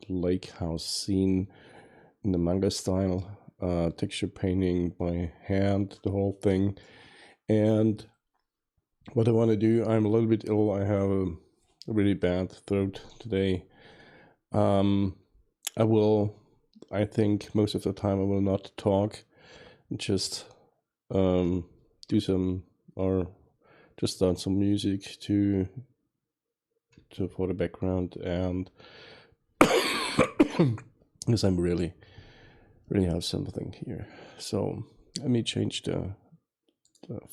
lake house scene in the manga style, texture painting by hand, the whole thing. And what I want to do, I'm a little bit ill. I have a really bad throat today. I think most of the time I will not talk, just do some, or just start some music to for the background, and because I'm really have something here. So let me change the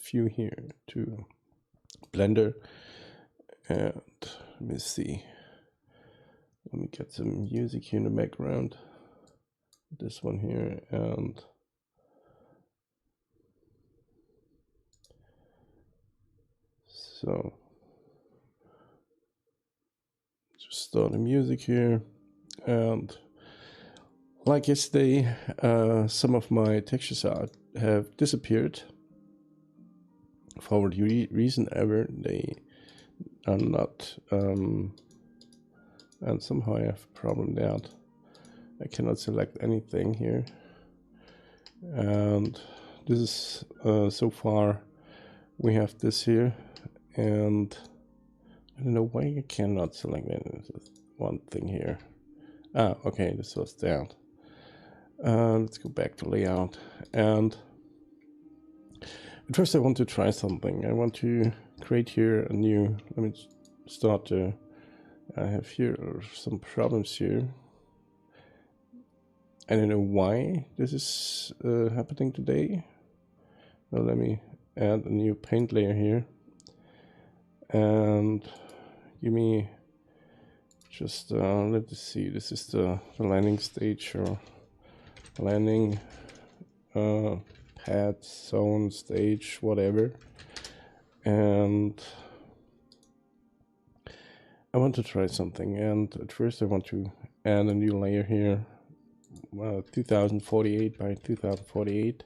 view here to Blender, and let me see. Let me get some music here in the background. This one here, and so just start the music here. And like yesterday, some of my textures have disappeared for what reason ever. They are not, and somehow I have a problem that I cannot select anything here. And this is so far we have this here, and I don't know why you cannot select one thing here. Okay, this was that. Let's go back to layout, and at first I want to try something. I want to create here a new, let me start I have here some problems here. I don't know why this is happening today. Well, let me add a new paint layer here, and give me just let us see, this is the landing stage, or landing pad, zone, stage, whatever. And I want to try something, and at first I want to add a new layer here, 2048 by 2048,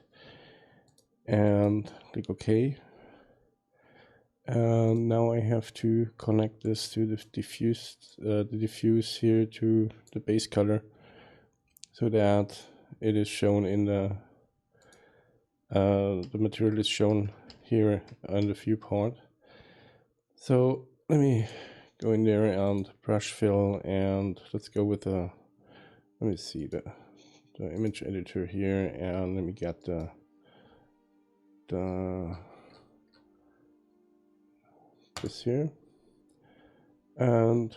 and click OK. And now I have to connect this to the diffuse here to the base color, so that it is shown in the material is shown here on the viewport. So let me go in there and brush fill, and let's go with the, let me see, the image editor here, and let me get this here, and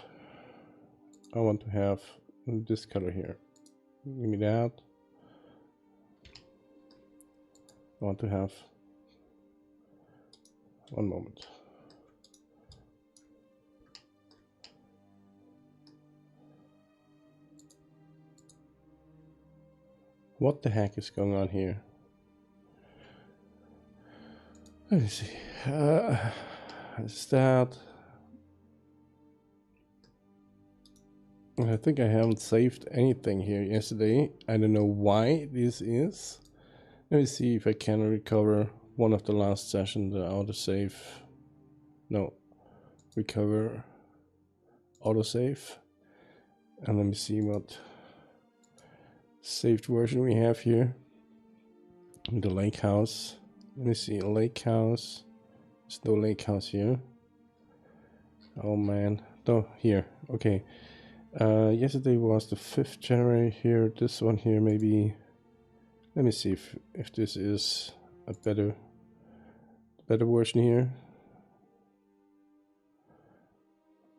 I want to have this color here. Give me that. I want to have, one moment. What the heck is going on here? Let me see. Is that? I think I haven't saved anything here yesterday. I don't know why this is. Let me see if I can recover one of the last sessions, the autosave. No, recover autosave. And let me see what saved version we have here. The lake house. Let me see, lake house. There's no lake house here. Oh man, no, here, okay. Yesterday was the 5th January here. This one here, maybe. Let me see if this is a better version here.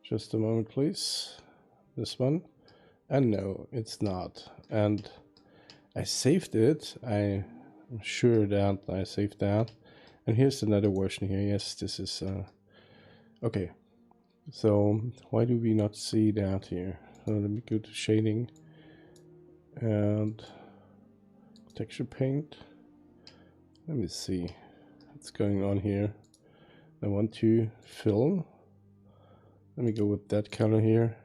Just a moment, please. This one. And no, it's not. And I saved it. I'm sure that I saved that. And here's another version here. Yes, this is okay. So why do we not see that here? So let me go to shading and texture paint. Let me see what's going on here. I want to fill. Let me go with that color here.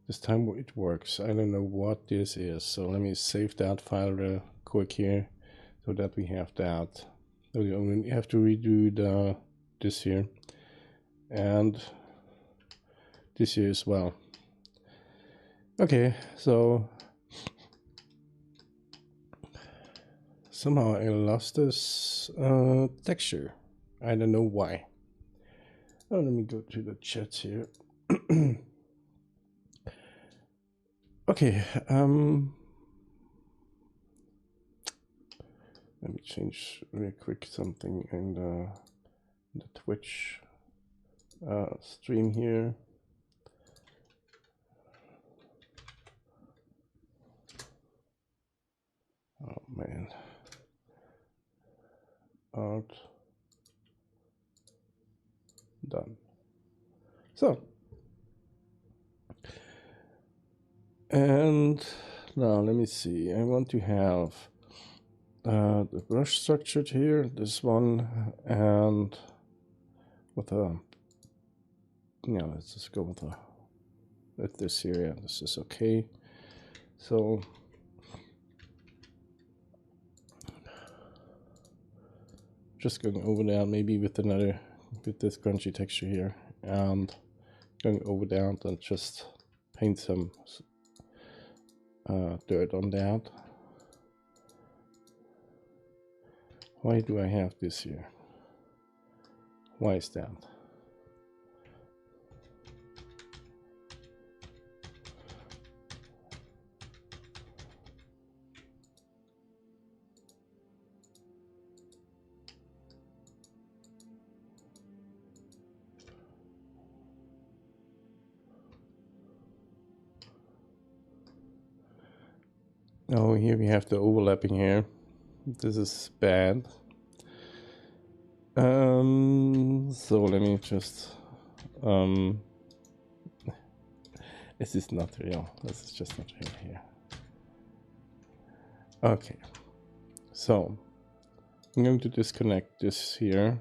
This time it works. I don't know what this is, so let me save that file real quick here, so that we have that. So we only have to redo this here and this here as well. Okay, so somehow I lost this texture. I don't know why. Oh, let me go to the chat here. Okay, let me change real quick something in the Twitch stream here. Oh man. Art. Done. So. And now let me see. I want to have the brush structured here, this one, and with a, yeah, let's just go with this here. Yeah, this is okay. So just going over there, maybe with this crunchy texture here, and going over there and just paint some dirt on that. Why do I have this here? Why is that? Oh, here we have the overlapping here. This is bad. So let me just this is not real. This is just not real here. Okay. So I'm going to disconnect this here.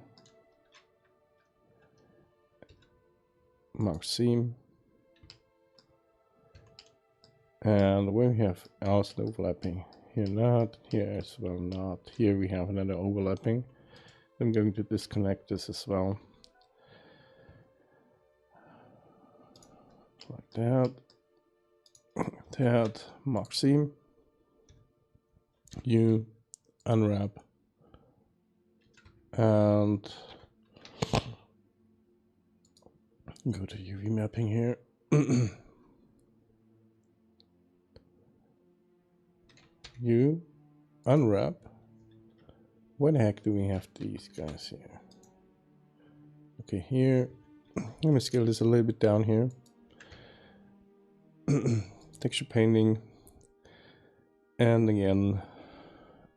Mark seam. And when we have else overlapping here, not here as well, not here, we have another overlapping. I'm going to disconnect this as well, like that. That mark seam. You unwrap and go to UV mapping here. You unwrap. What the heck do we have these guys here? Okay, here. Let me scale this a little bit down here. Texture painting. And again,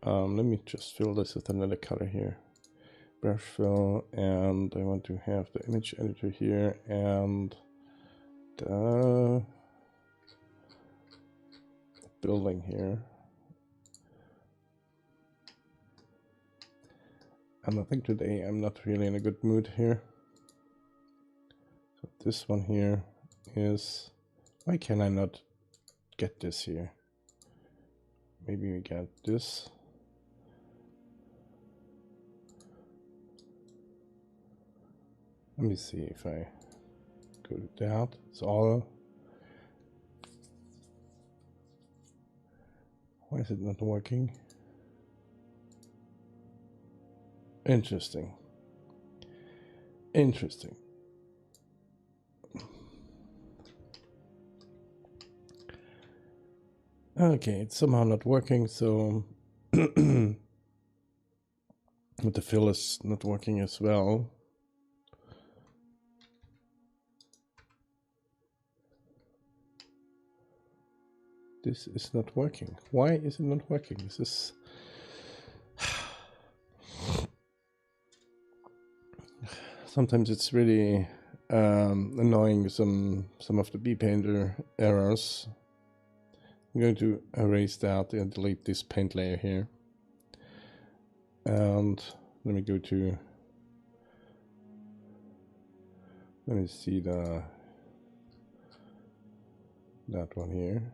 let me just fill this with another color here. Brush fill, and I want to have the image editor here and the building here. And I think today I'm not really in a good mood here. So this one here is, why can I not get this here? Maybe we get this. Let me see if I go to that. It's all. Why is it not working? Interesting. Interesting. Okay, it's somehow not working, so but the fill is not working as well. This is not working. Why is it not working? This is sometimes it's really annoying, some of the B-Painter errors. I'm going to erase that and delete this paint layer here. And let me go to, let me see that one here.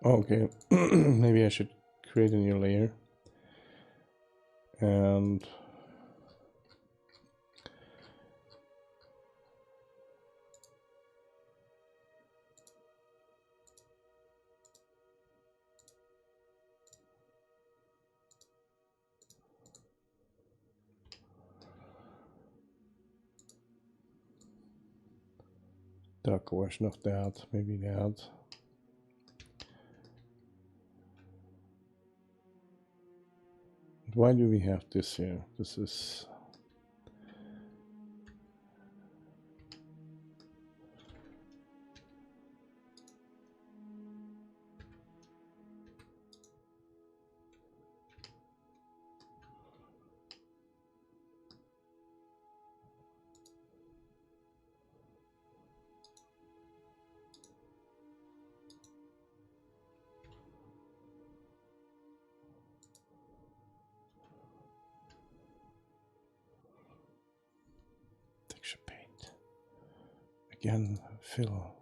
Okay, maybe I should create a new layer. And dark version of that, maybe that. Why do we have this here? This is texture paint. Again, fill.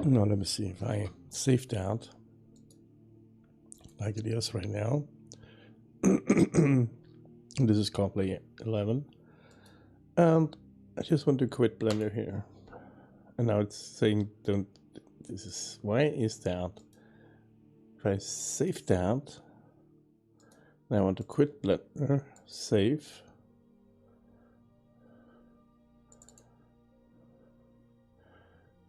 Now let me see if I save that like it is right now. This is CarPlay 11, and I just want to quit Blender here. And now it's saying don't. This is why is that? If I save that, I want to quit Blender, save.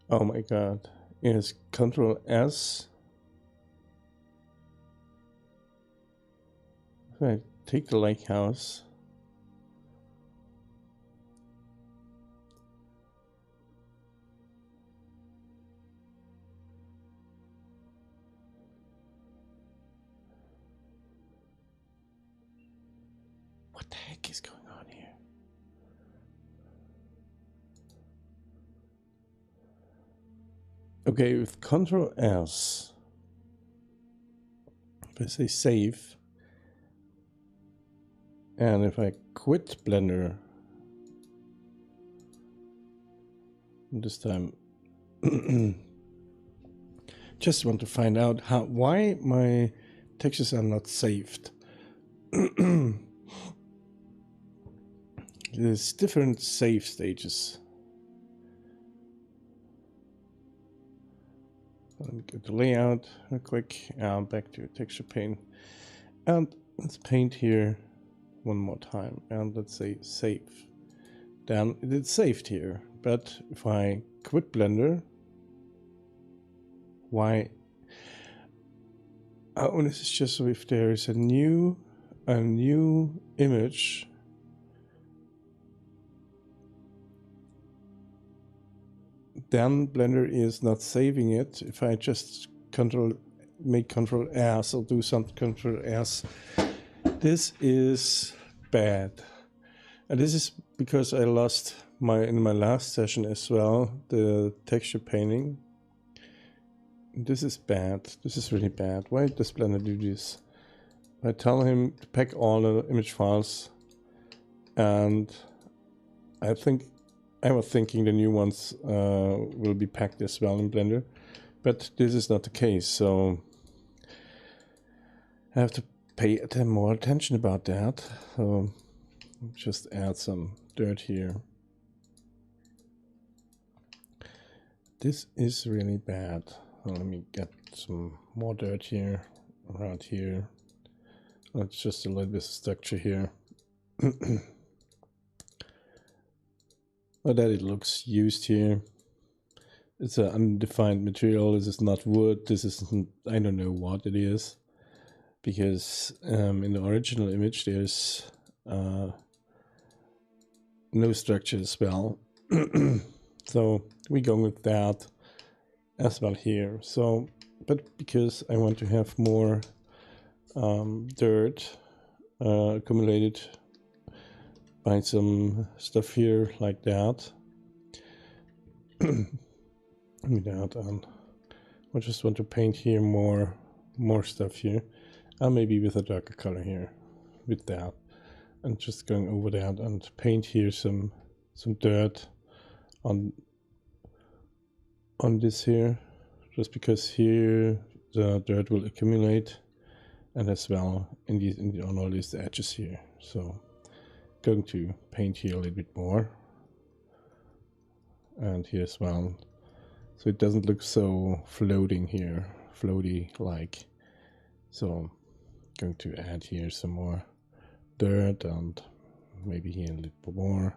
Oh my god, is Control S. If I take the lake house, what the heck is going on here? Okay, with Control S, if I say save, and if I quit Blender, this time, just want to find out why my textures are not saved. There's different save stages. Let me go to layout real quick, back to texture paint, and let's paint here one more time, and let's say save then it's saved here. But if I quit Blender, why? Oh, this is just so if there is a new image, then Blender is not saving it. If I just make Control S or do some Control S, this is bad. And this is because I lost in my last session as well, the texture painting. This is bad. This is really bad. Why does Blender do this? I tell him to pack all the image files, and I was thinking the new ones will be packed as well in Blender, but this is not the case, so I have to pay more attention about that. So just add some dirt here. This is really bad. So let me get some more dirt here, around here. That's just a little bit of structure here. But that it looks used here. It's an undefined material. This is not wood. This isn't, I don't know what it is. Because in the original image there's no structure as well. So we go with that as well here. So, but because I want to have more dirt accumulated by some stuff here like that. Without I just want to paint here more stuff here, and maybe with a darker color here with that, and just going over that and paint here some dirt on this here, just because here the dirt will accumulate, and as well on all these edges here. So going to paint here a little bit more, and here as well, so it doesn't look so floating here, floaty like. So going to add here some more dirt, and maybe here a little bit more.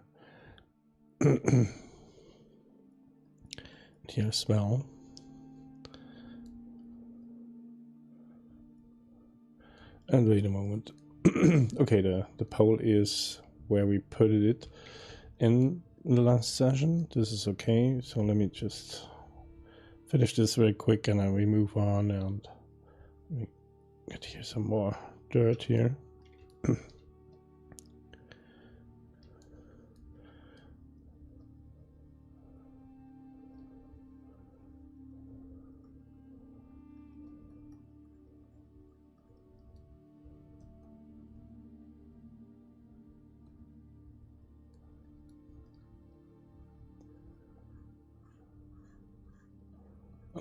Here as well. And wait a moment. Okay, the pole is where we put it in the last session. This is okay, so let me just finish this very quick and then we move on, and we get here some more dirt here.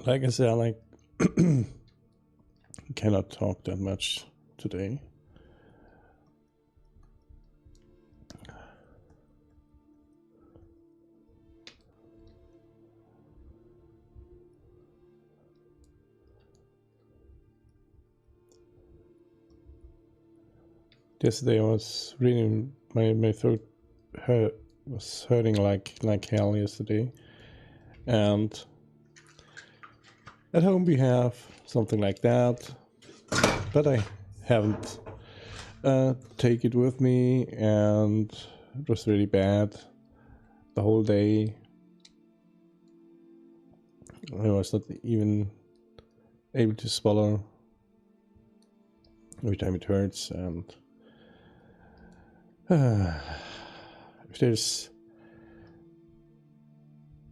Like I said, I cannot talk that much today. Yesterday I was reading, my throat was hurting like hell yesterday, and at home we have something like that, but I haven't take it with me, and it was really bad the whole day. I was not even able to swallow every time it hurts, and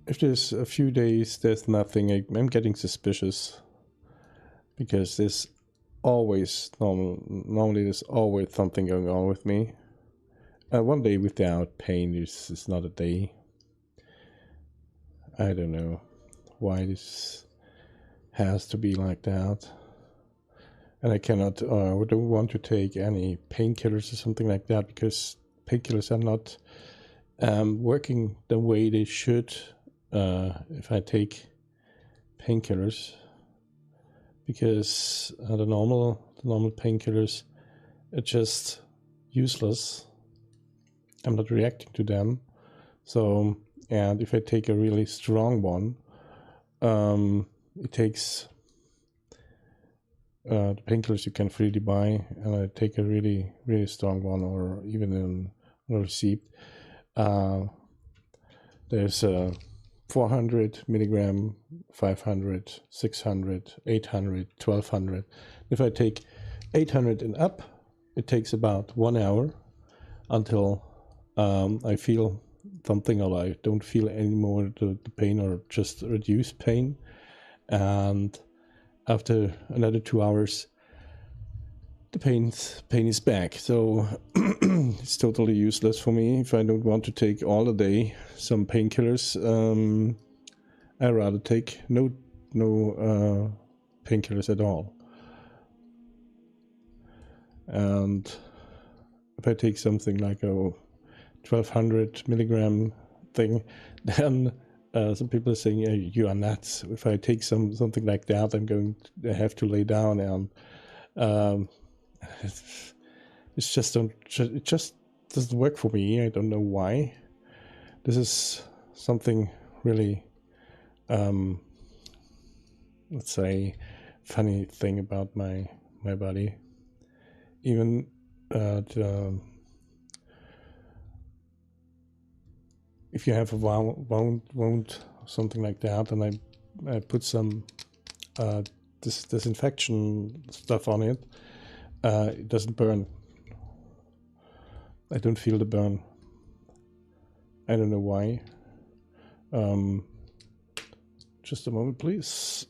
if there's a few days there's nothing, I'm getting suspicious, because there's always normally there's always something going on with me. One day without pain is not a day. I don't know why this has to be like that. And I cannot, don't want to take any painkillers or something like that, because painkillers are not working the way they should if I take painkillers, because the normal painkillers are just useless. I'm not reacting to them, So, and if I take a really strong one, it takes the painkillers you can freely buy, and I take a really, really strong one, or even in a receipt. There's a 400 milligram, 500, 600, 800, 1200. If I take 800 and up, it takes about 1 hour until I feel something, or I don't feel anymore the pain, or just reduced pain. And after another 2 hours, the pain is back. So it's totally useless for me if I don't want to take all the day some painkillers. I rather take no painkillers at all. And if I take something like a 1200 milligram thing, then some people are saying, you are nuts. If I take something like that, I have to lay down, and it just doesn't work for me. I don't know why. This is something really, let's say, funny thing about my body. Even if you have a wound, something like that, and I put some disinfection stuff on it, it doesn't burn. I don't feel the burn. I don't know why. Just a moment, please.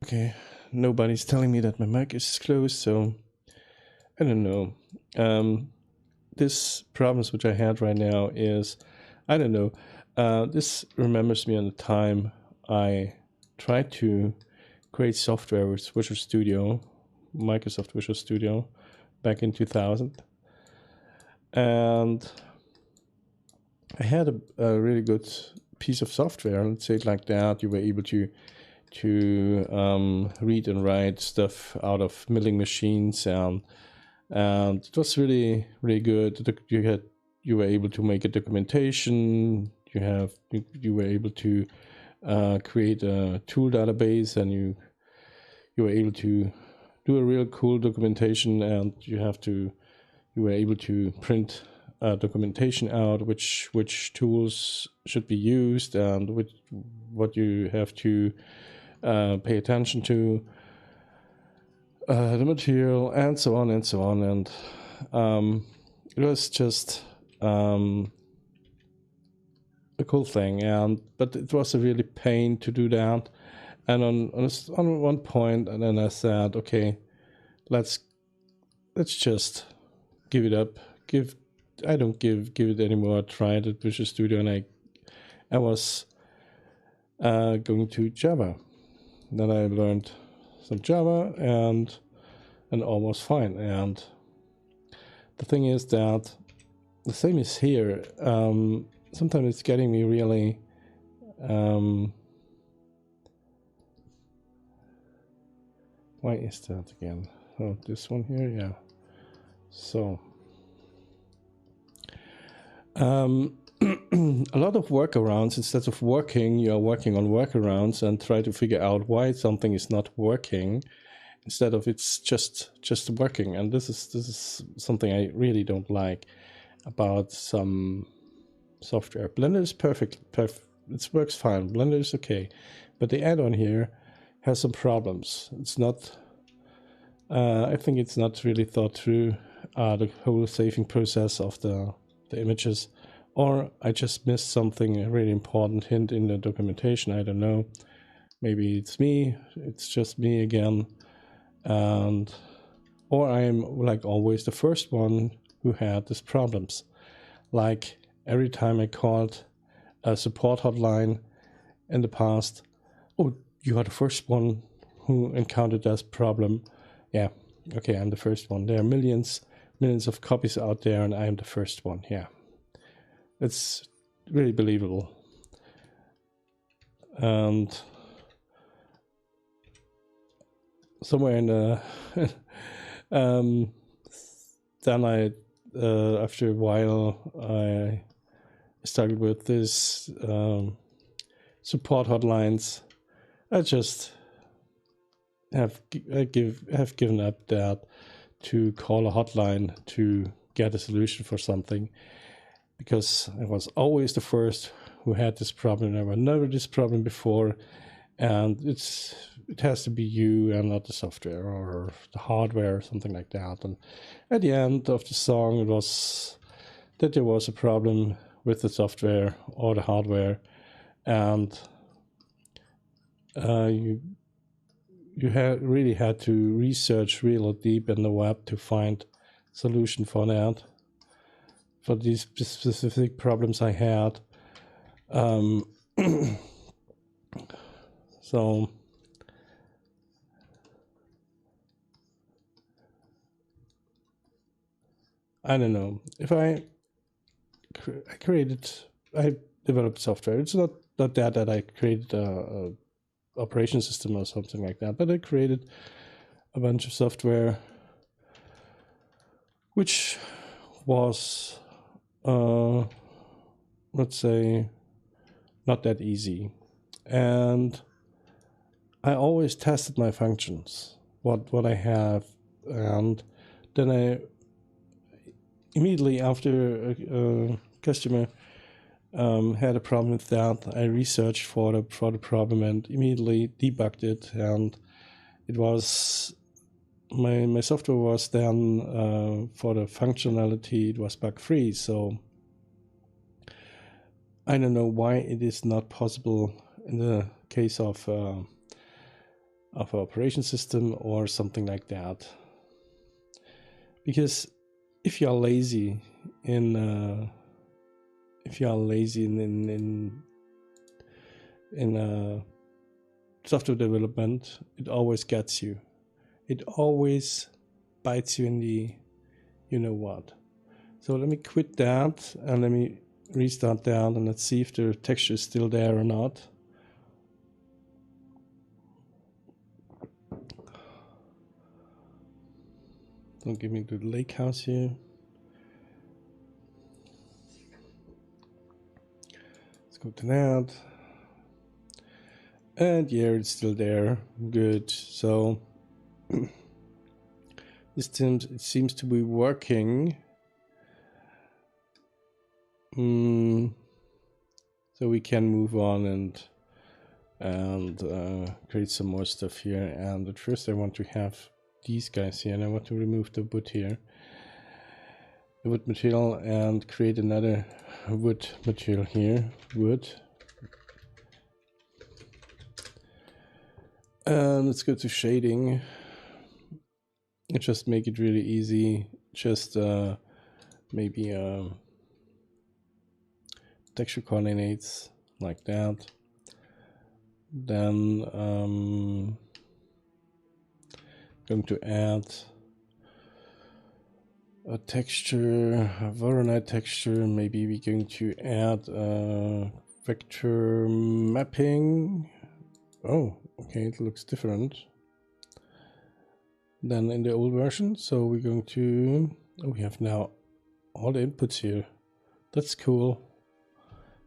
Okay, nobody's telling me that my mic is closed, so I don't know. This problems which I had right now is, I don't know. This remembers me on the time I tried to create software with Visual Studio, Microsoft Visual Studio, back in 2000. And I had a really good piece of software, let's say it like that. You were able to read and write stuff out of milling machines, and it was really good. You were able to make a documentation. You were able to create a tool database, and you were able to do a real cool documentation, and you were able to print documentation out, which tools should be used, and what you have to pay attention to, the material, and so on and so on. And it was just a cool thing, but it was a really pain to do that. And on one point, and then I said, okay, let's just give it up. I don't give it anymore. I tried at Visual Studio, and I was going to Java. Then I learned some Java, and all was fine. And the thing is that the same is here. Sometimes it's getting me really why is that again? Oh, this one here, yeah. So a lot of workarounds. Instead of working, you are working on workarounds and try to figure out why something is not working, instead of it's just working. And this is something I really don't like about some software. Blender is perfect. It works fine. Blender is okay, but the add-on here has some problems. It's not. I think it's not really thought through, the whole saving process of the images, or I just missed something, a really important hint in the documentation. I don't know. Maybe it's me. It's just me again, or I'm like always the first one who had these problems. Like every time I called a support hotline in the past, oh, you are the first one who encountered this problem. Yeah, okay, I'm the first one. There are millions of copies out there, and I'm the first one. Yeah, it's really believable. And somewhere in the then I after a while I started with this support hotlines. I just have given up that to call a hotline to get a solution for something, because I was always the first who had this problem. There was never this problem before, and it has to be you and not the software or the hardware or something like that. And at the end of the song, it was that there was a problem with the software or the hardware, and you really had to research real deep in the web to find solution for that, for these specific problems I had. So I don't know if I developed software. It's not that I created a operation system or something like that, but I created a bunch of software which was let's say not that easy, and I always tested my functions, what I have, and then I immediately after a customer had a problem with that, I researched for the problem and immediately debugged it, and it was my software was then for the functionality, it was bug free. So I don't know why it is not possible in the case of of our operation system or something like that. Because if you are lazy in software development, it always gets you. It always bites you in the you know what. So let me quit that and let me restart that and let's see if the texture is still there or not. Don't give me the lake house here. Let's go to that. And yeah, it's still there. Good. So it seems to be working. So we can move on and create some more stuff here. And at first I want to have these guys here, and I want to remove the wood here, the wood material, and create another wood material here, wood. Let's go to shading and just make it really easy. Just maybe texture coordinates like that. Then going to add a texture, a Voronite texture. Maybe we're going to add a vector mapping. Oh, okay, it looks different than in the old version. So we're going to, we have now all the inputs here. That's cool.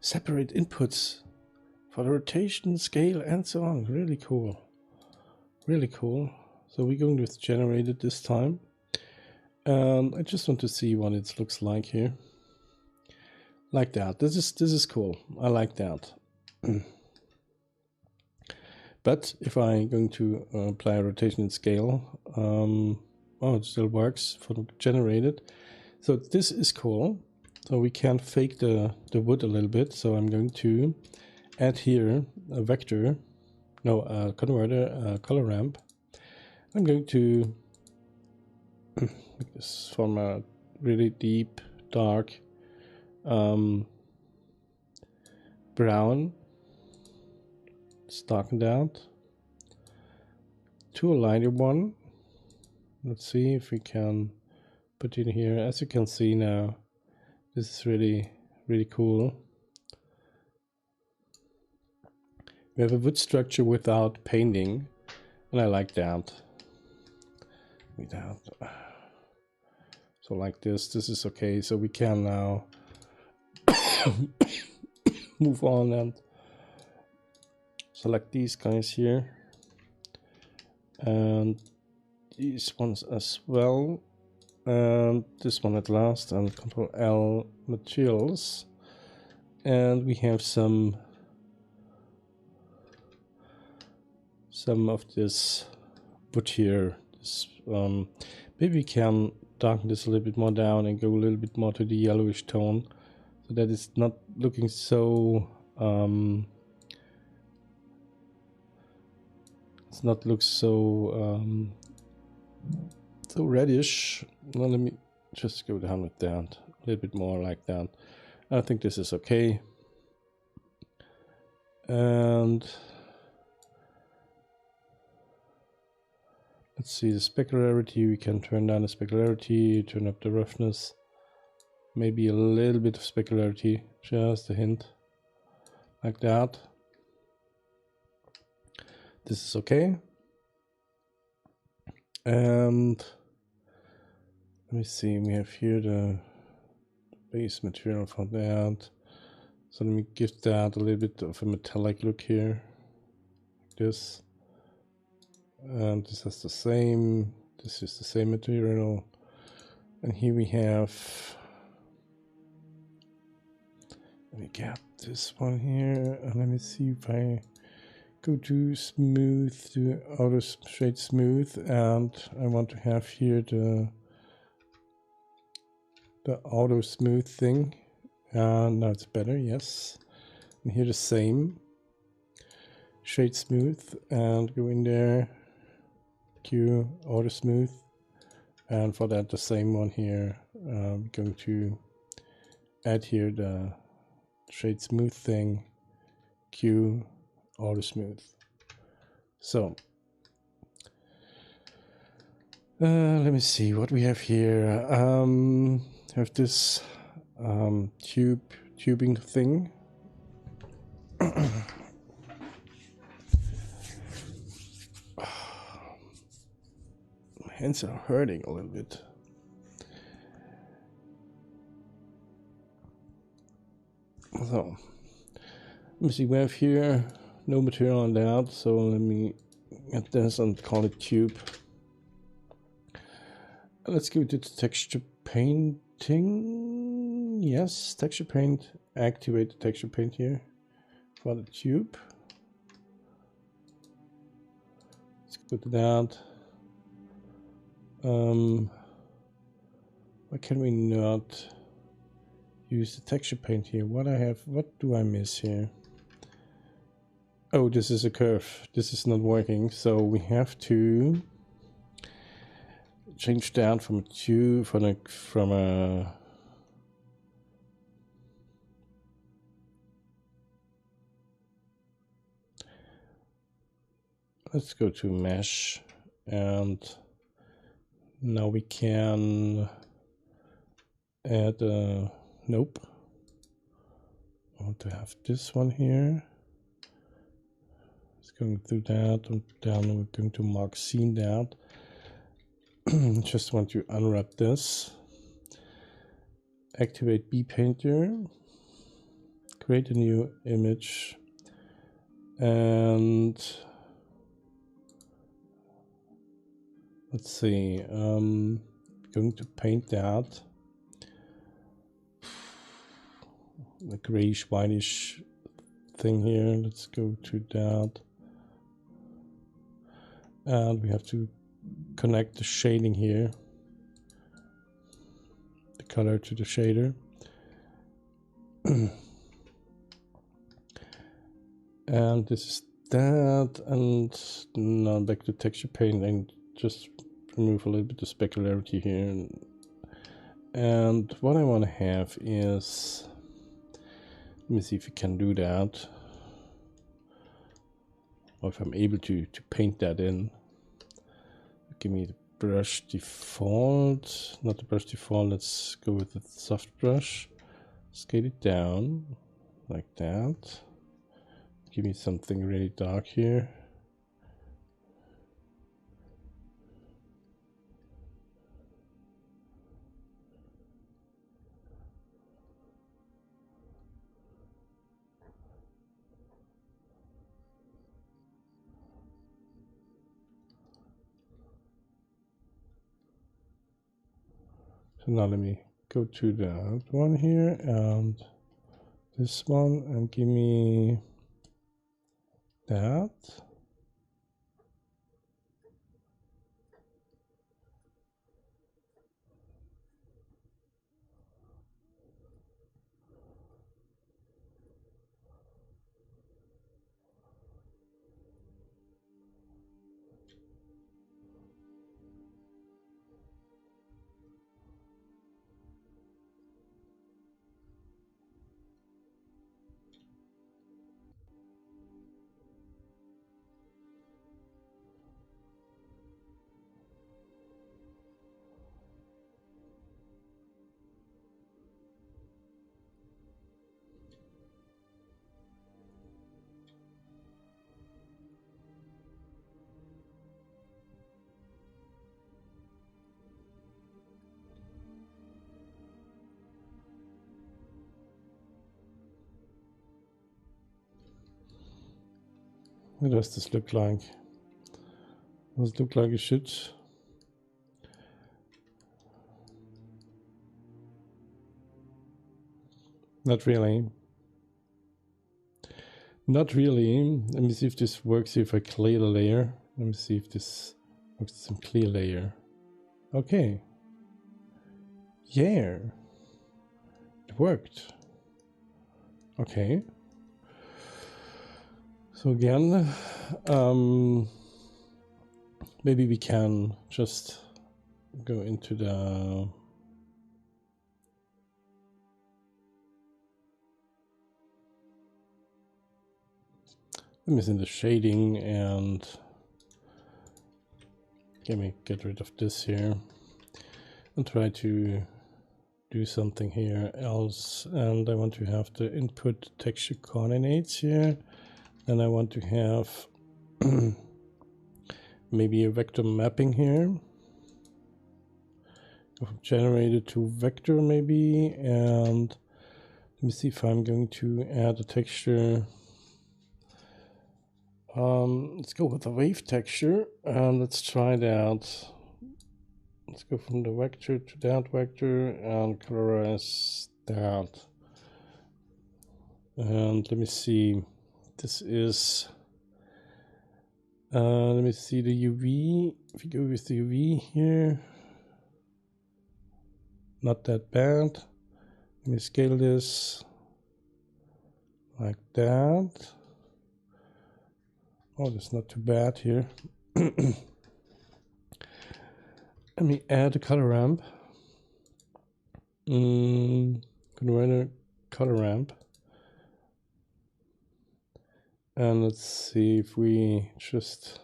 Separate inputs for the rotation, scale, and so on. Really cool. Really cool. So we're going to generate it this time. And I just want to see what it looks like here. Like that. This is cool. I like that. But if I'm going to apply rotation and scale, oh, it still works for the generated. So this is cool. So we can fake the wood a little bit. So I'm going to add here a vector, no, a converter, a color ramp. I'm going to make this from a really deep, dark brown. Let's darken that to a lighter one. Let's see if we can put it in here. As you can see now, this is really, really cool. We have a wood structure without painting, and I like that. So like this is okay. So we can now move on and select these guys here and these ones as well, and this one at last, and Control L materials, and we have some of this wood here. This, maybe we can darken this a little bit more down and go a little bit more to the yellowish tone, so that it's not looking so it's not look so so reddish. Well, let me just go down with that a little bit more like that. I think this is okay. And let's see the specularity. We can turn down the specularity, turn up the roughness, maybe a little bit of specularity, just a hint, like that. This is okay. And let me see, we have here the base material for that. So let me give that a little bit of a metallic look here, like this. And this has the same, this is the same material. And here we have, let me get this one here, and let me see if I go to smooth, to auto shade smooth, and I want to have here the auto smooth thing. And now it's better, yes. And here the same. shade smooth and go in there, Q, auto smooth, and for that the same one here, I'm going to add here the shade smooth thing, Q, auto smooth. So let me see what we have here. Have this tubing thing. My hands are hurting a little bit. So let me see, we have here no material on that, so let me get this and call it tube. Let's go to the texture painting. Yes, texture paint. Activate the texture paint here for the tube. Let's go to that. Why can we not use the texture paint here? What do I miss here? Oh, this is a curve. This is not working, so we have to change that from a tube from a let's go to mesh, and now we can add a nope. I want to have this one here. It's going through that, and then we're going to mark scene that. Just want to unwrap this. Activate B Painter. Create a new image. And let's see. Going to paint that. The grayish whitish thing here. Let's go to that. And we have to connect the shading here, the color to the shader. And this is that, and now back to texture paint and just remove a little bit of specularity here. And what I want to have is, let me see if we can do that, or if I'm able to paint that in. Give me the brush default, not the brush default, let's go with the soft brush. Scale it down like that. Give me something really dark here. So now let me go to that one here and this one and give me that. What does this look like? Does it look like it should? Not really. Not really. Let me see if this works, if I clear the layer. Let me see if this works, some clear layer. Okay. Yeah. It worked. Okay. So again, maybe we can just go into the the shading and get rid of this here and try to do something here else. And I want to have the input texture coordinates here, and I want to have maybe a vector mapping here, generated to vector maybe. And let me see if I'm going to add a texture. Let's go with the wave texture and let's try that. Let's go from the vector to that vector and colorize that. And let me see, this is, let me see the UV. If you go with the UV here, not that bad. Let me scale this like that. Oh, that's not too bad here. Let me add a color ramp. Converter color ramp. And let's see if we just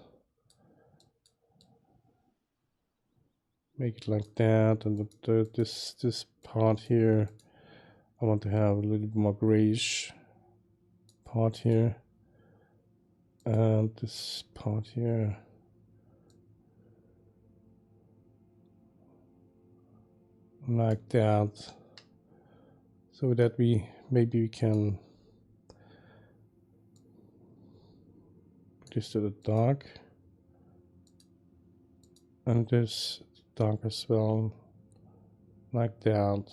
make it like that. And this part here, I want to have a little bit more grayish part here. And this part here, like that, so that maybe we can this to the dark, and this dark as well, like that.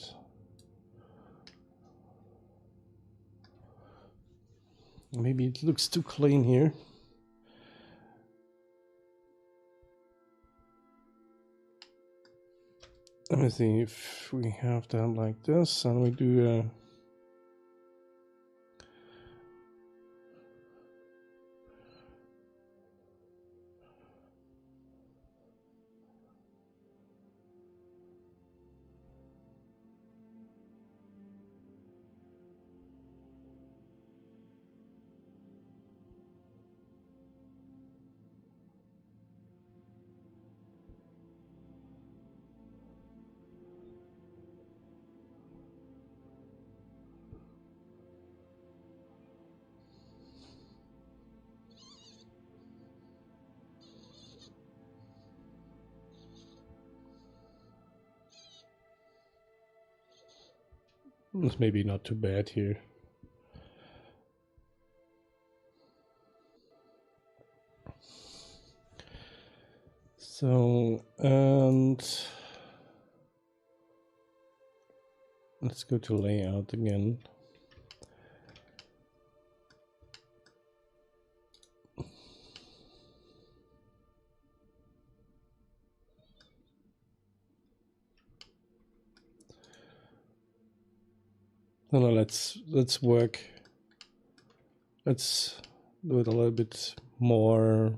Maybe it looks too clean here. Let me see if we have that like this, and we do a it's maybe not too bad here. So, and let's go to layout again. No, let's work. Let's do it a little bit more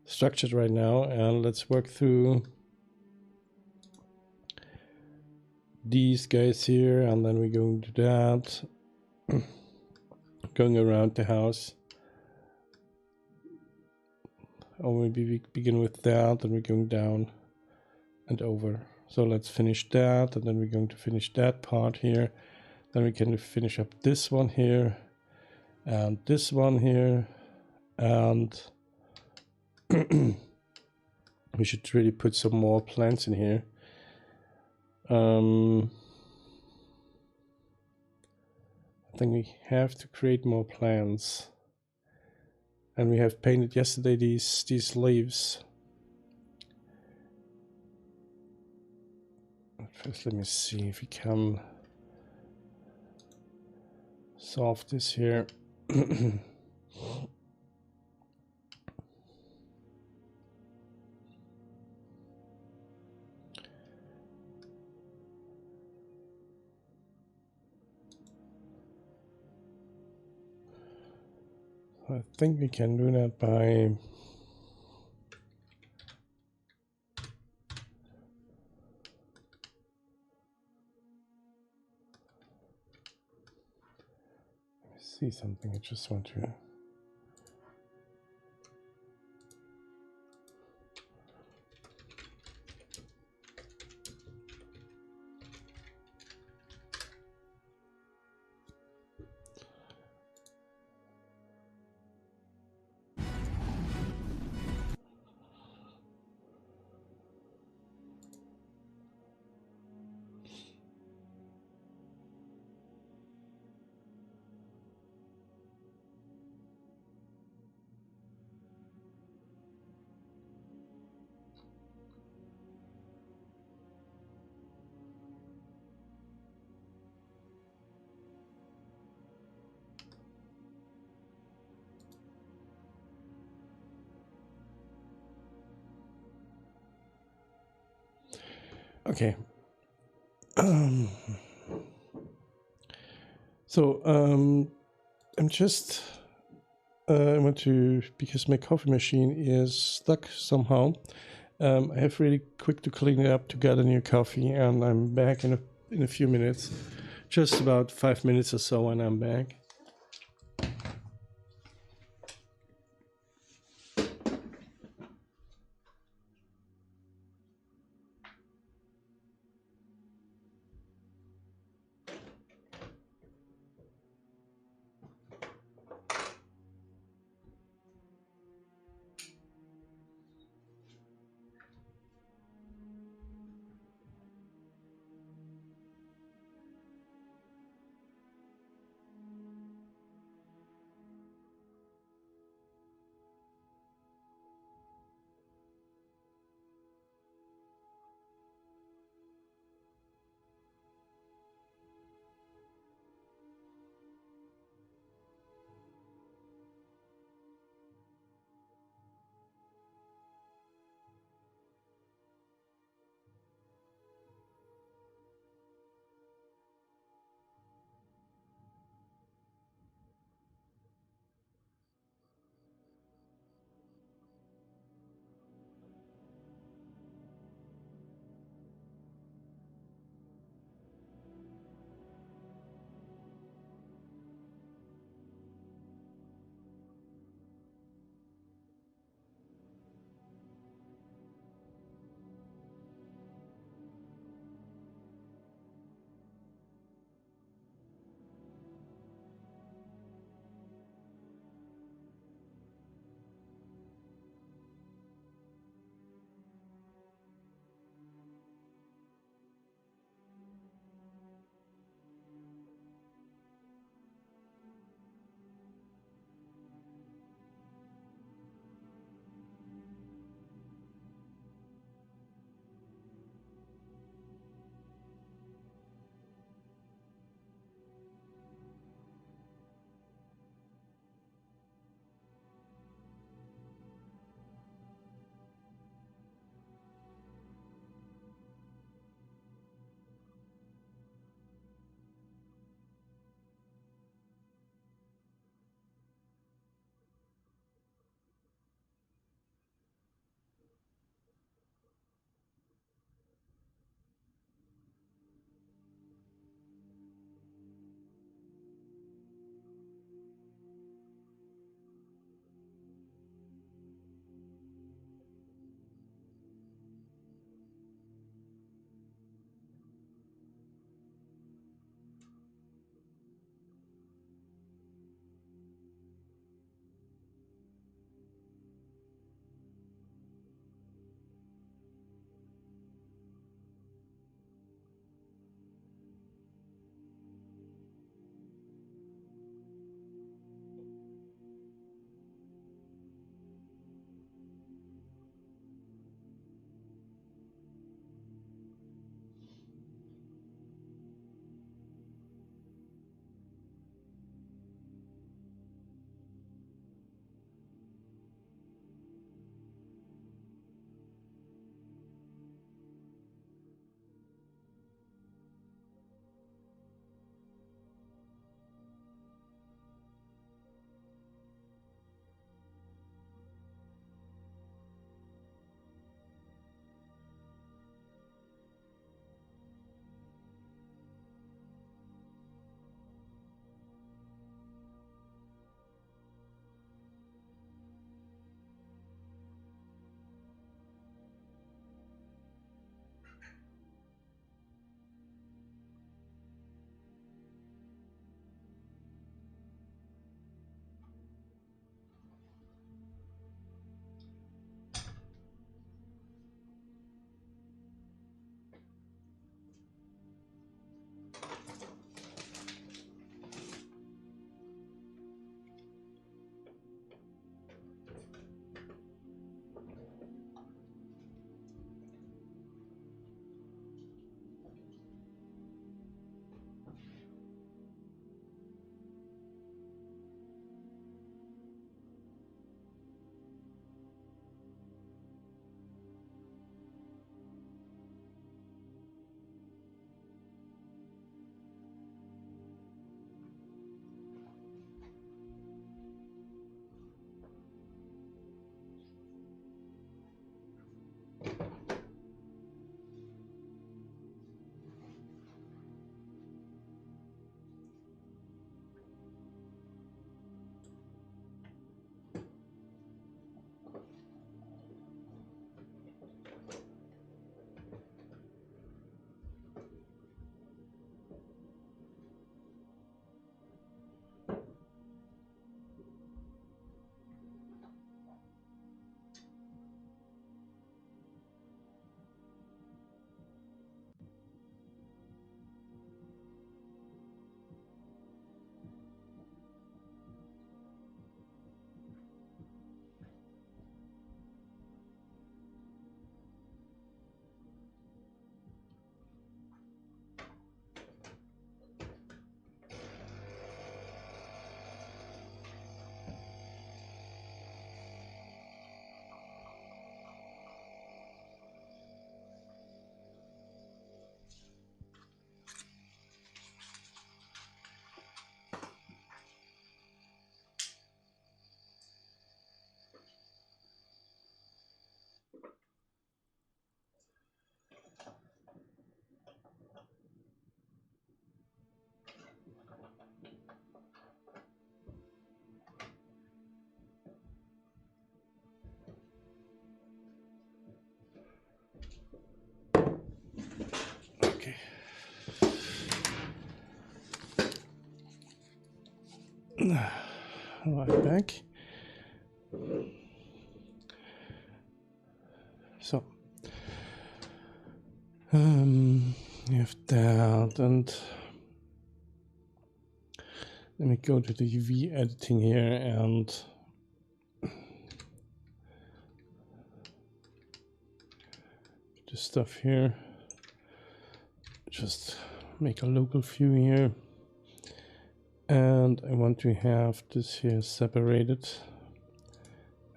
structured right now, and let's work through these guys here, and then we're going to that, going around the house. Or maybe we begin with that, and we're going down and over. So let's finish that, and then we're going to finish that part here. Then we can finish up this one here, and this one here, and we should really put some more plants in here. I think we have to create more plants. And we have painted yesterday these leaves. First, let me see if we can solve this here. I think we can do that by see something. I just want to. Okay. So I'm just I want to, because my coffee machine is stuck somehow. I have really quick to clean it up to get a new coffee, and I'm back in a few minutes, just about 5 minutes or so, and I'm back. Right back. So you have that, and let me go to the UV editing here and this stuff here. Just make a local view here, and I want to have this here separated,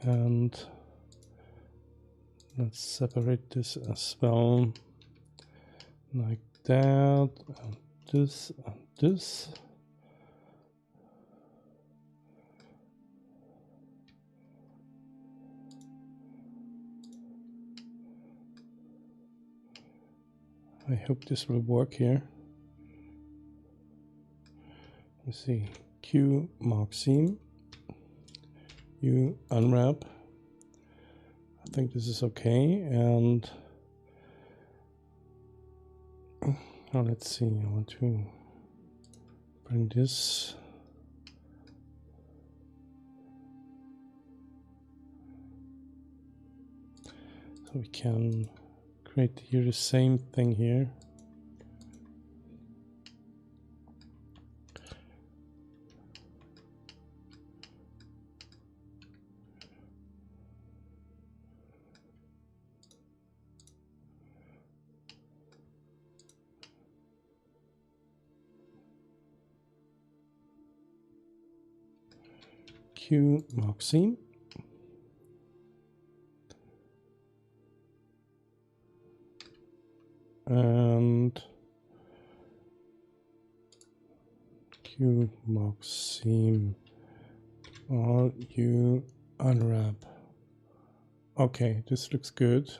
and let's separate this as well, like that, and this, and this. I hope this will work here. Let's see, Q mark seam, U unwrap. I think this is okay, and now let's see, I want to bring this so we can create here the same thing here. Q mark seam. And Q mark seam, or U unwrap. Okay, this looks good.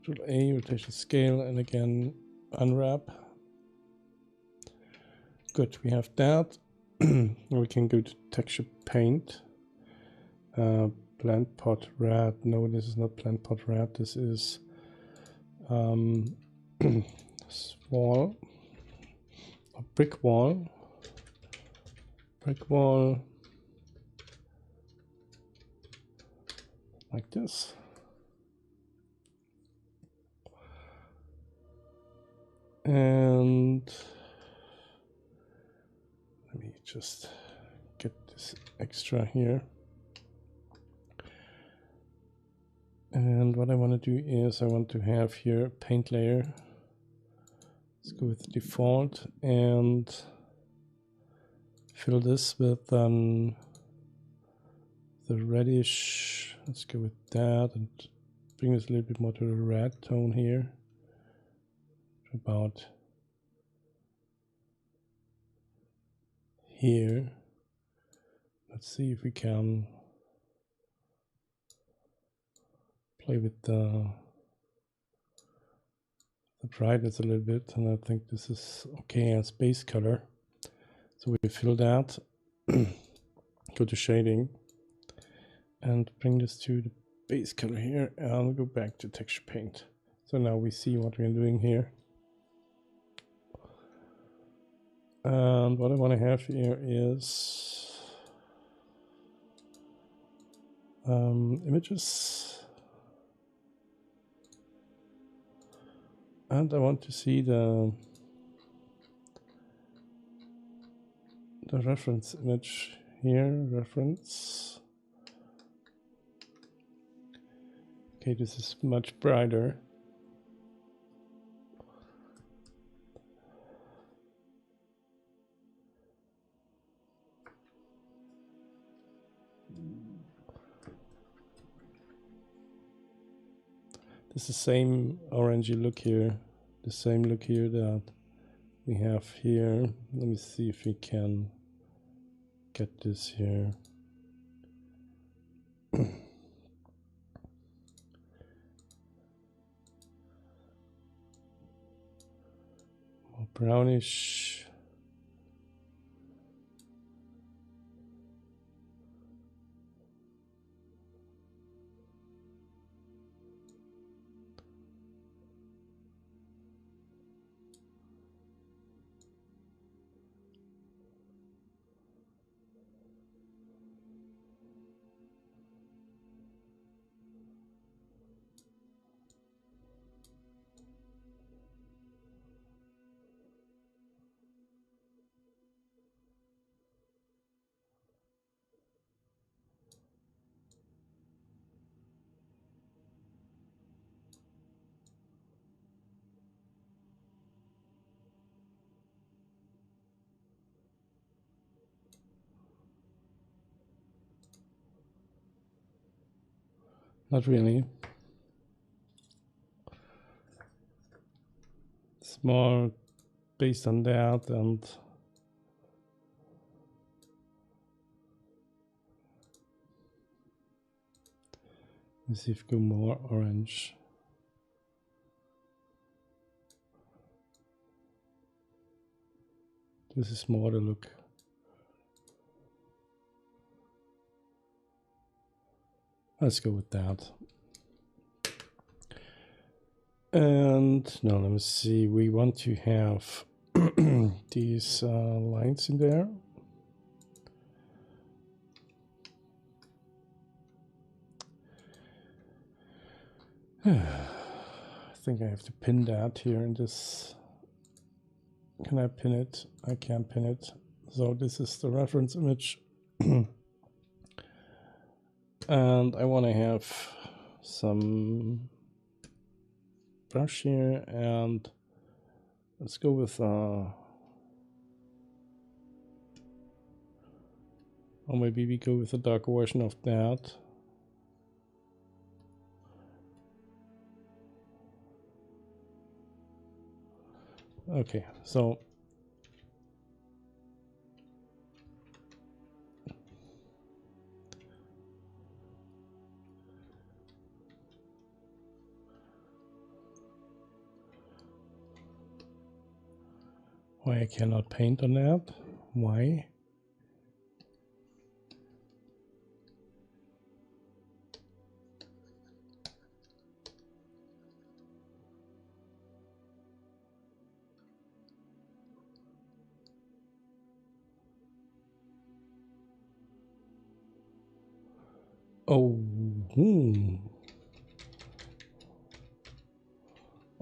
Control A, rotation scale, and again unwrap. Good, we have that. We can go to texture paint. Blend pot red. No, this is not blend pot red. This is wall, a brick wall, like this. And let me just get this extra here. And what I want to do is I want to have here a paint layer. Let's go with default and fill this with the reddish. Let's go with that and bring this a little bit more to the red tone here. About here. Let's see if we can play with the brightness a little bit, and I think this is okay as base color. So we fill that, go to shading, and bring this to the base color here, and go back to texture paint. So now we see what we're doing here. And what I want to have here is images. And I want to see the reference image here, reference. Okay, this is much brighter. This is the same orangey look here, the same look here that we have here. Let me see if we can get this here. More brownish. Not really. It's more based on that, and let's see if we go more orange. This is more the look. Let's go with that. And now let me see, we want to have these lines in there. I think I have to pin that here in this. Can I pin it? I can't pin it. So this is the reference image. And I want to have some brush here, and let's go with or maybe we go with a darker version of that. Okay, so why I cannot paint on that? Why? Oh,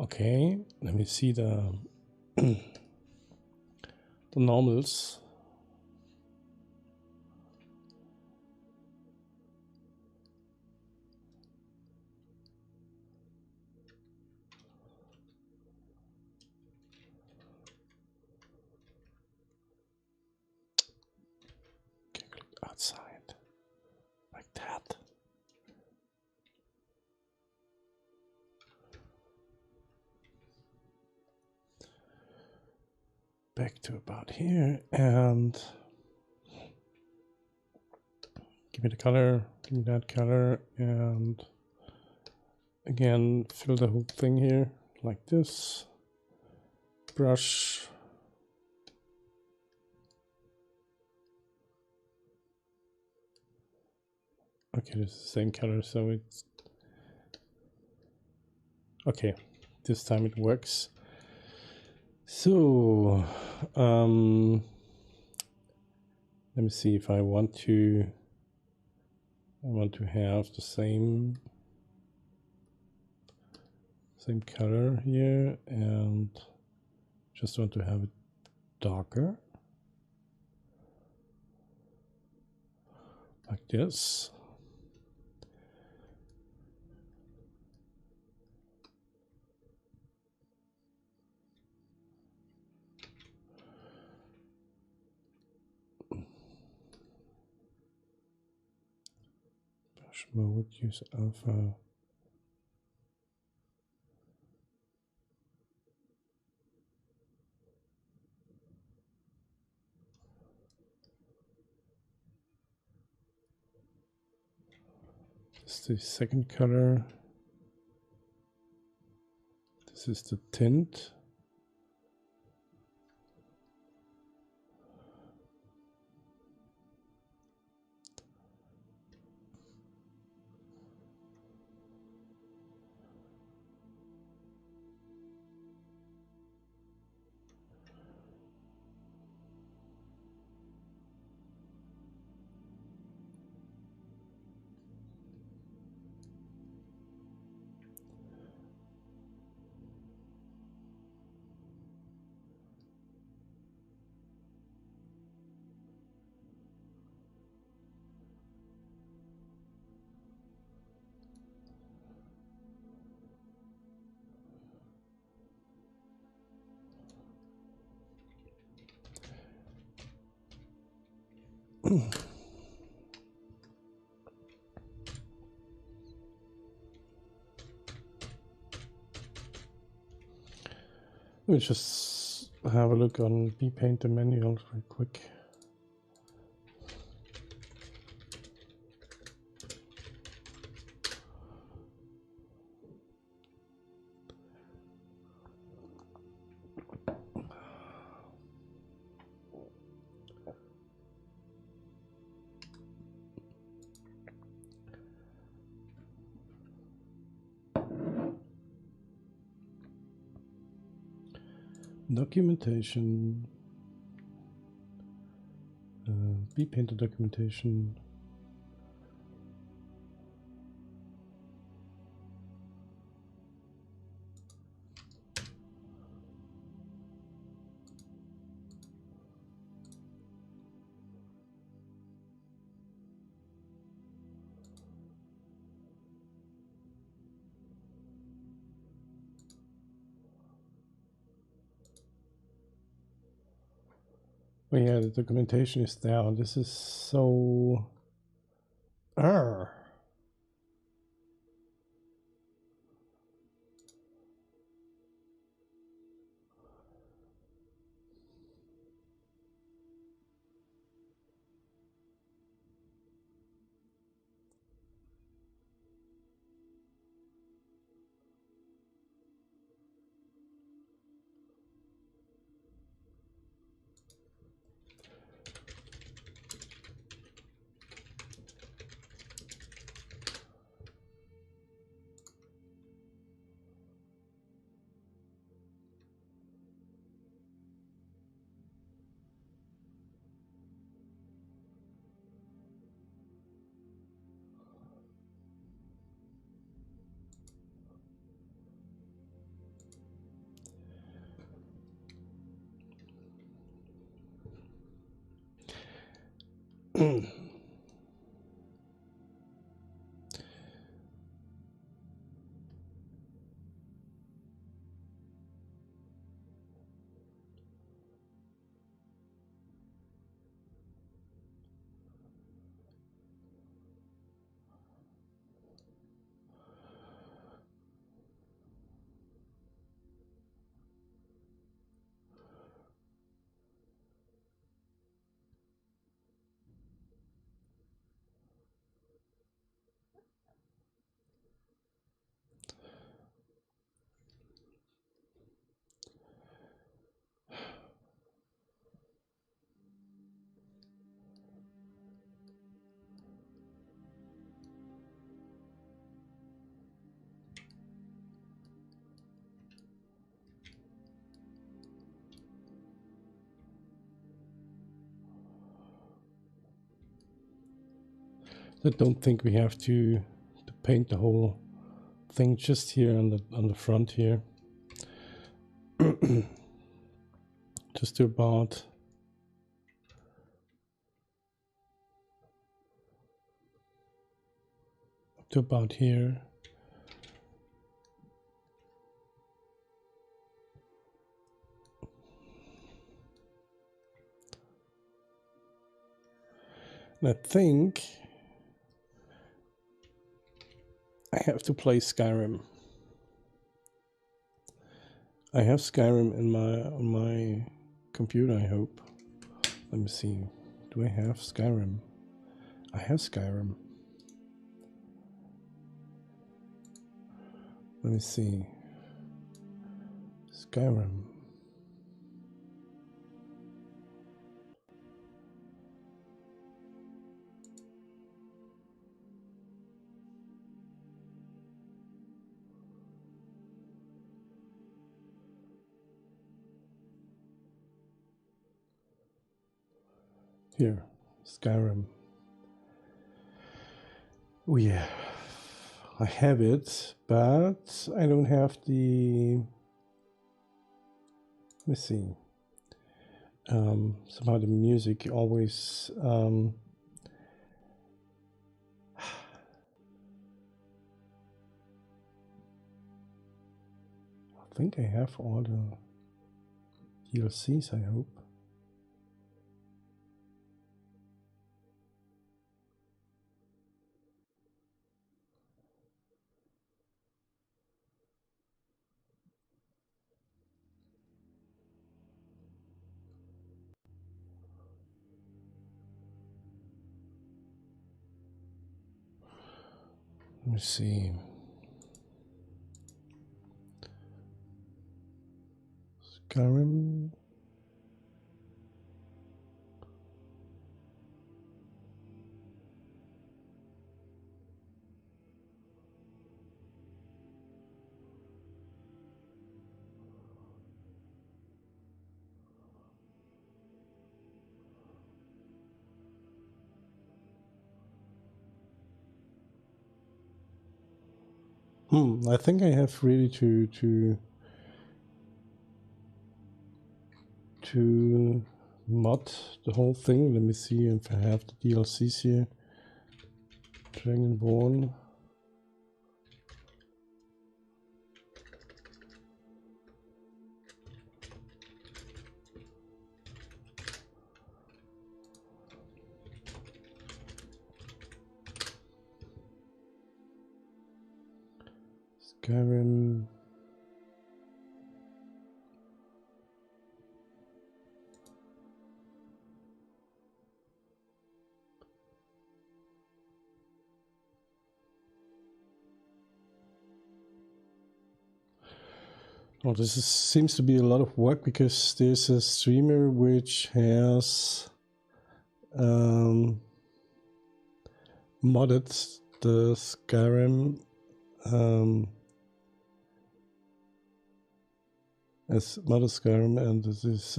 okay, let me see the the normals. Okay, click outside like that. Back to about here, and give me the color, give me that color, and again fill the whole thing here like this. Brush. Okay, this is the same color, so it's okay. This time it works. So let me see if I want to have the same color here, and just want to have it darker like this. Brush mode, use alpha. This is the second color. This is the tint. Let me just have a look on bPainter manual real quick. Documentation, bPainter documentation. Oh yeah, the documentation is down. This is so... Arr. I don't think we have to paint the whole thing just here on the front here. Just to about here. And I think I have to play Skyrim. I have Skyrim on my computer, I hope. Let me see. Do I have Skyrim? I have Skyrim. Let me see. Skyrim. Here, Skyrim. Oh yeah, I have it, but I don't have the... Let me see. Somehow the music always... I think I have all the DLCs, I hope. Let me see. Skyrim. I think I have really to mod the whole thing. Let me see if I have the DLCs here. Dragonborn. Skyrim. Oh, seems to be a lot of work because there's a streamer which has modded the Skyrim as modded Skyrim, and this is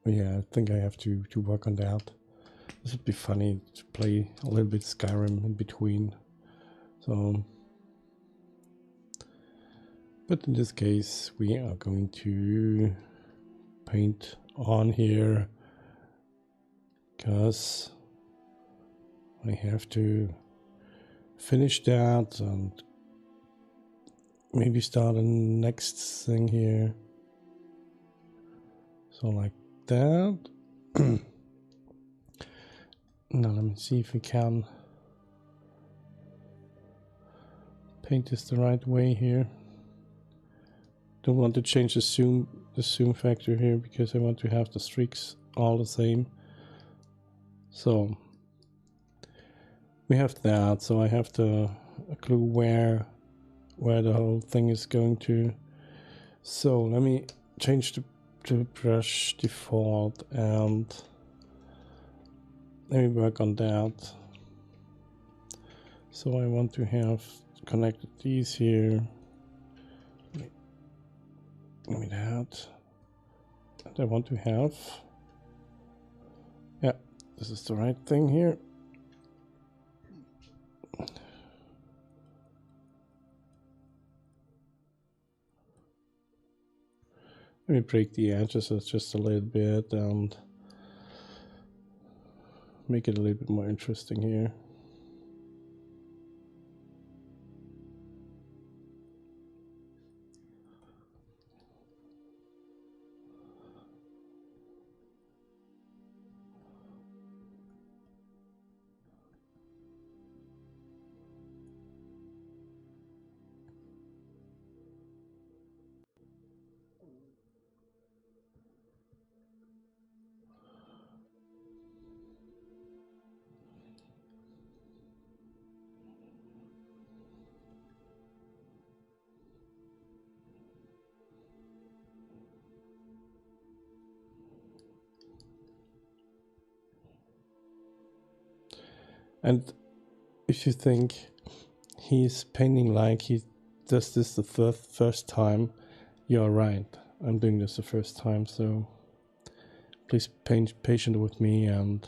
yeah, I think I have to work on that. This would be funny to play a little bit Skyrim in between. So, but in this case, we are going to paint on here because I have to finish that and maybe start a next thing here. So like that. Now let me see if we can paint this the right way here. Don't want to change the zoom factor here because I want to have the streaks all the same. So we have that. So I have a clue where the whole thing is going to. So let me change the brush default and let me work on that. So I want to have connected these here. Give me that. And I want to have, yeah, this is the right thing here. Let me break the edges just a little bit and make it a little bit more interesting here. And if you think he's painting like he does this the first time, you're right. I'm doing this the first time, so please be patient with me and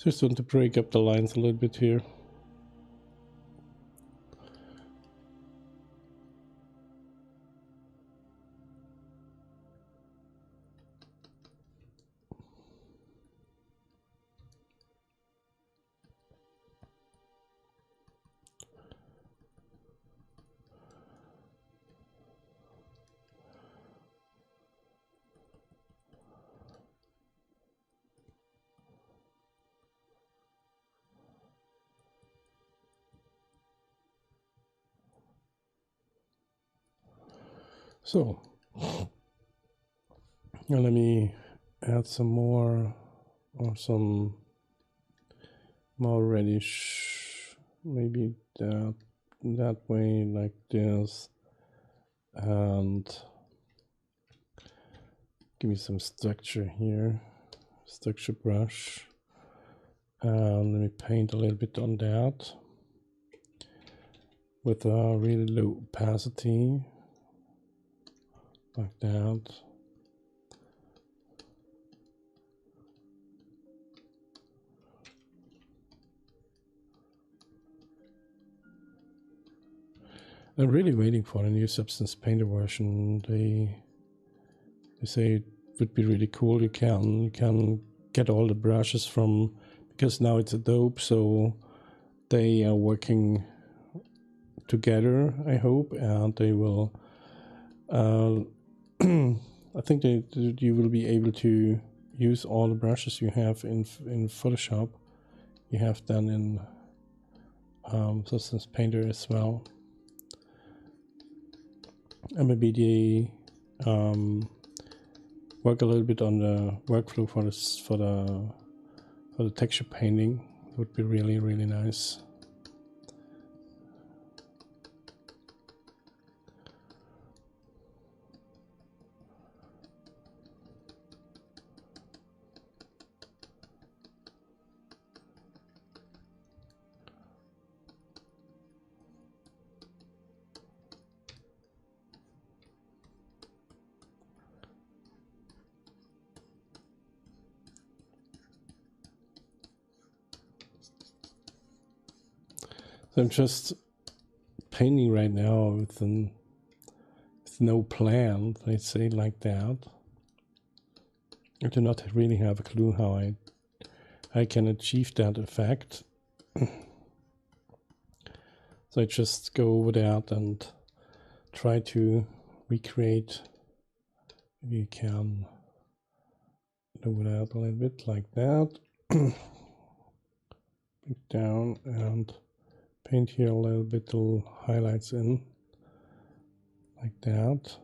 Just want to break up the lines a little bit here. So now let me add some more or some more reddish, maybe that way, like this, and give me some structure here, structure brush, and let me paint a little bit on that with a really low opacity, like that. I'm really waiting for a new Substance Painter version. They say it would be really cool. You can get all the brushes from, because now it's Adobe, so they are working together, I hope, and they will. I think that you will be able to use all the brushes you have in Photoshop. You have done in Substance Painter as well. And maybe they work a little bit on the workflow for this for the texture painting. It would be really, really nice. So I'm just painting right now with no plan, let's say like that. I do not really have a clue how I can achieve that effect. So I just go over that and try to recreate. Maybe you can lower that a little bit like that. Bring down and paint here a little bit of highlights in, like that.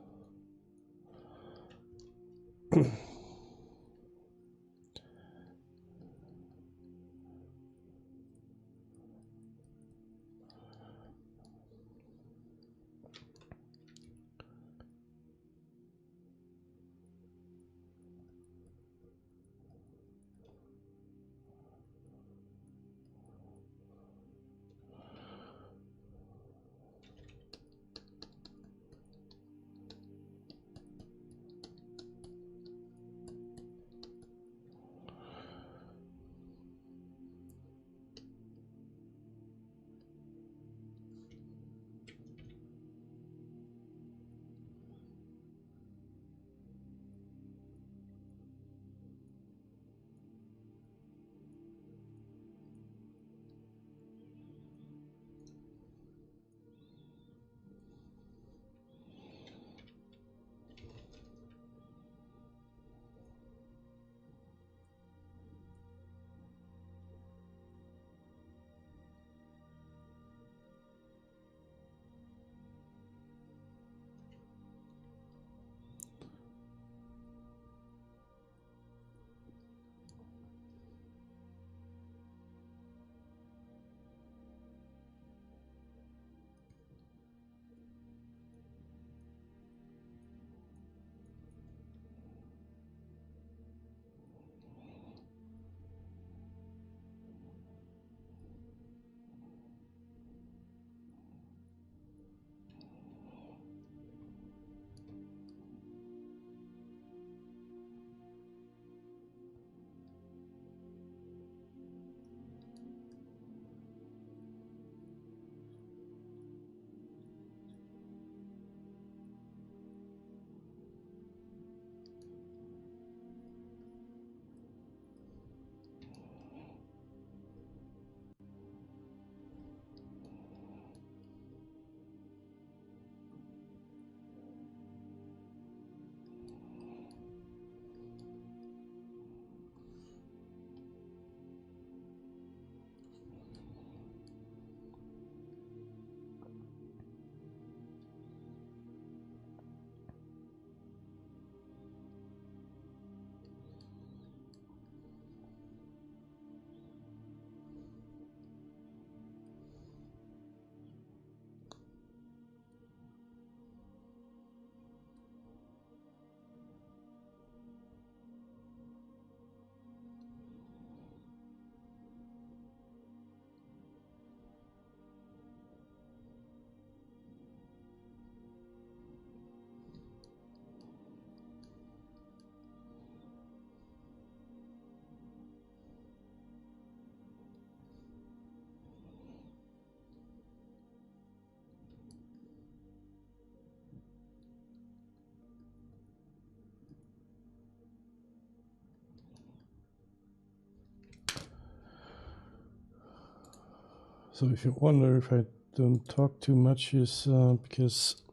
So if you wonder if I don't talk too much, is because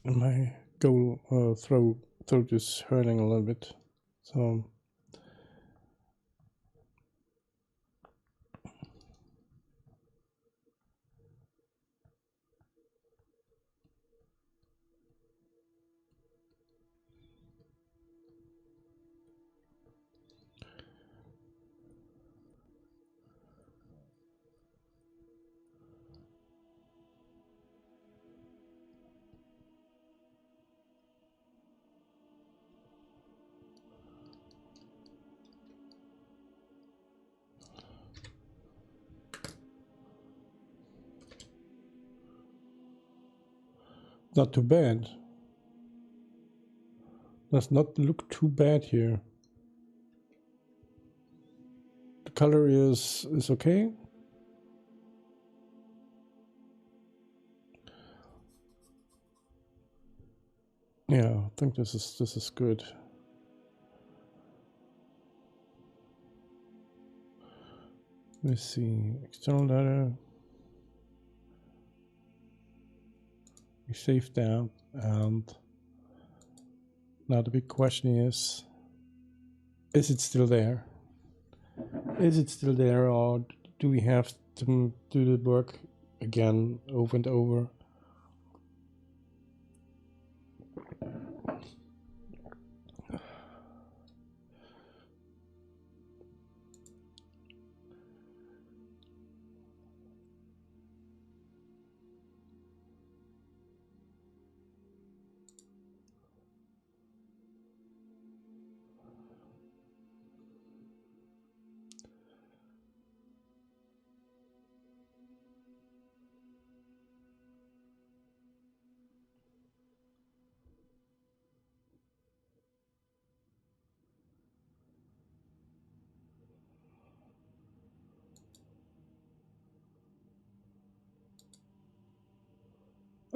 my throat is hurting a little bit. So not too bad. Does not look too bad here. The color is okay. Yeah, I think this is good. Let's see, external data. We saved that, and now the big question is it still there? Is it still there, or do we have to do the work again over and over?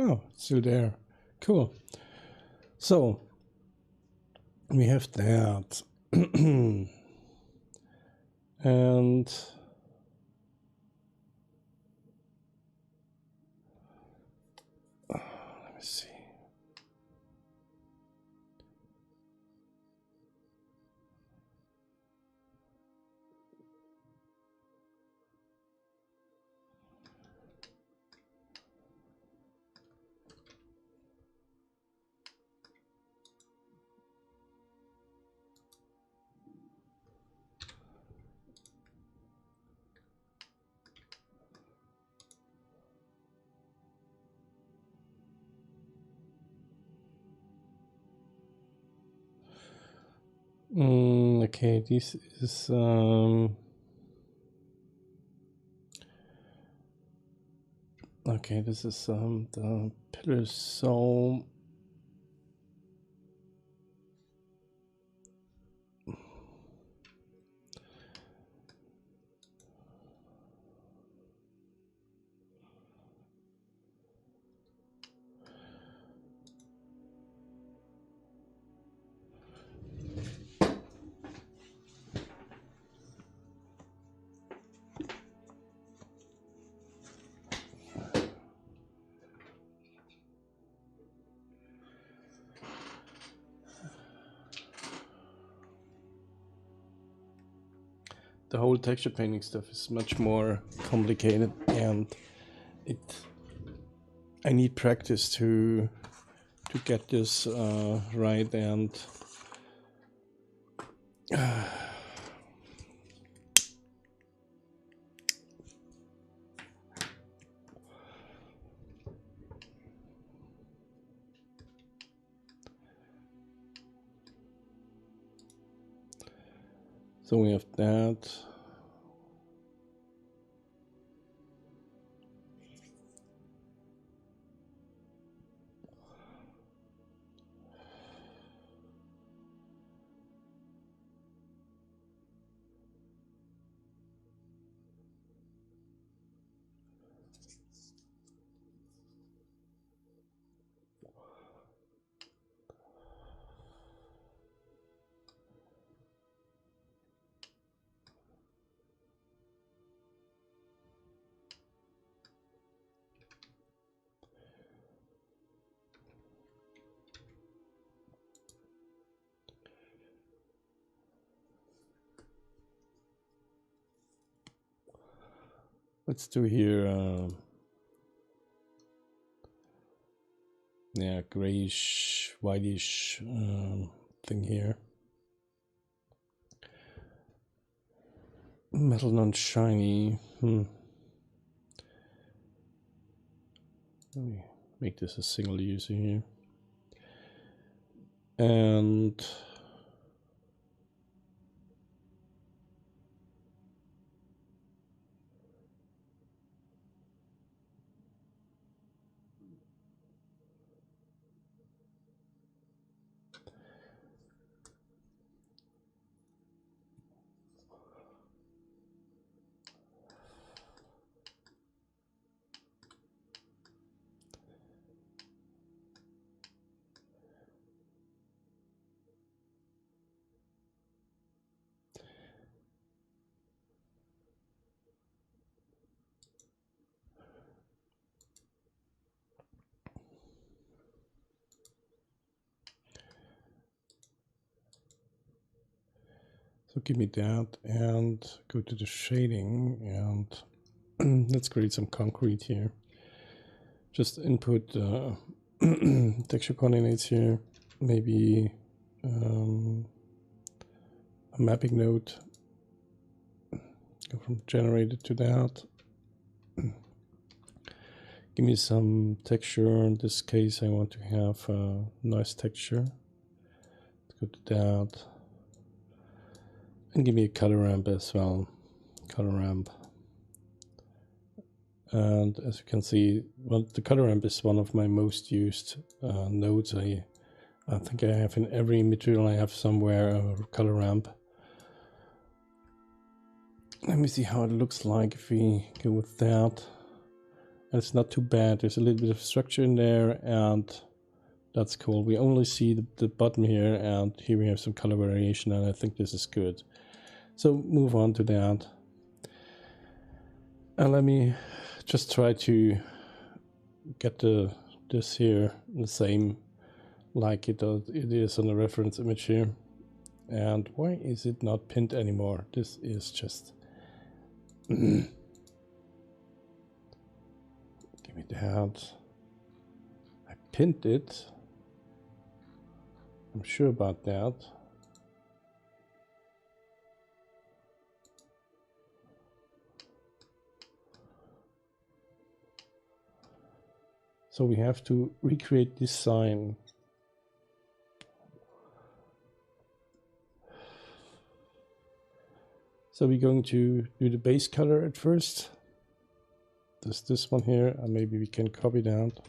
Oh, it's still there. Cool. So we have that. And let me see. Okay, this is okay, this is the pillars. So the whole texture painting stuff is much more complicated, and I need practice to get this right, and so we have that. Let's do here, yeah, grayish, whitish thing here. Metal non-shiny. Let me make this a single user here. And so give me that and go to the shading and let's create some concrete here. Just input texture coordinates here, maybe a mapping node, go from generated to that. Give me some texture. In this case I want to have a nice texture. Let's go to that. And give me a color ramp as well. Color ramp. And as you can see, well, the color ramp is one of my most used nodes. I think I have in every material I have somewhere a color ramp. Let me see how it looks like if we go with that. And it's not too bad. There's a little bit of structure in there, and that's cool. We only see the bottom here, and here we have some color variation, and I think this is good. So move on to that. And let me just try to get this here the same like it is on the reference image here. And why is it not pinned anymore? This is just give me that. I pinned it. I'm sure about that. So we have to recreate this sign. So we're going to do the base color at first. There's this one here, and maybe we can copy that.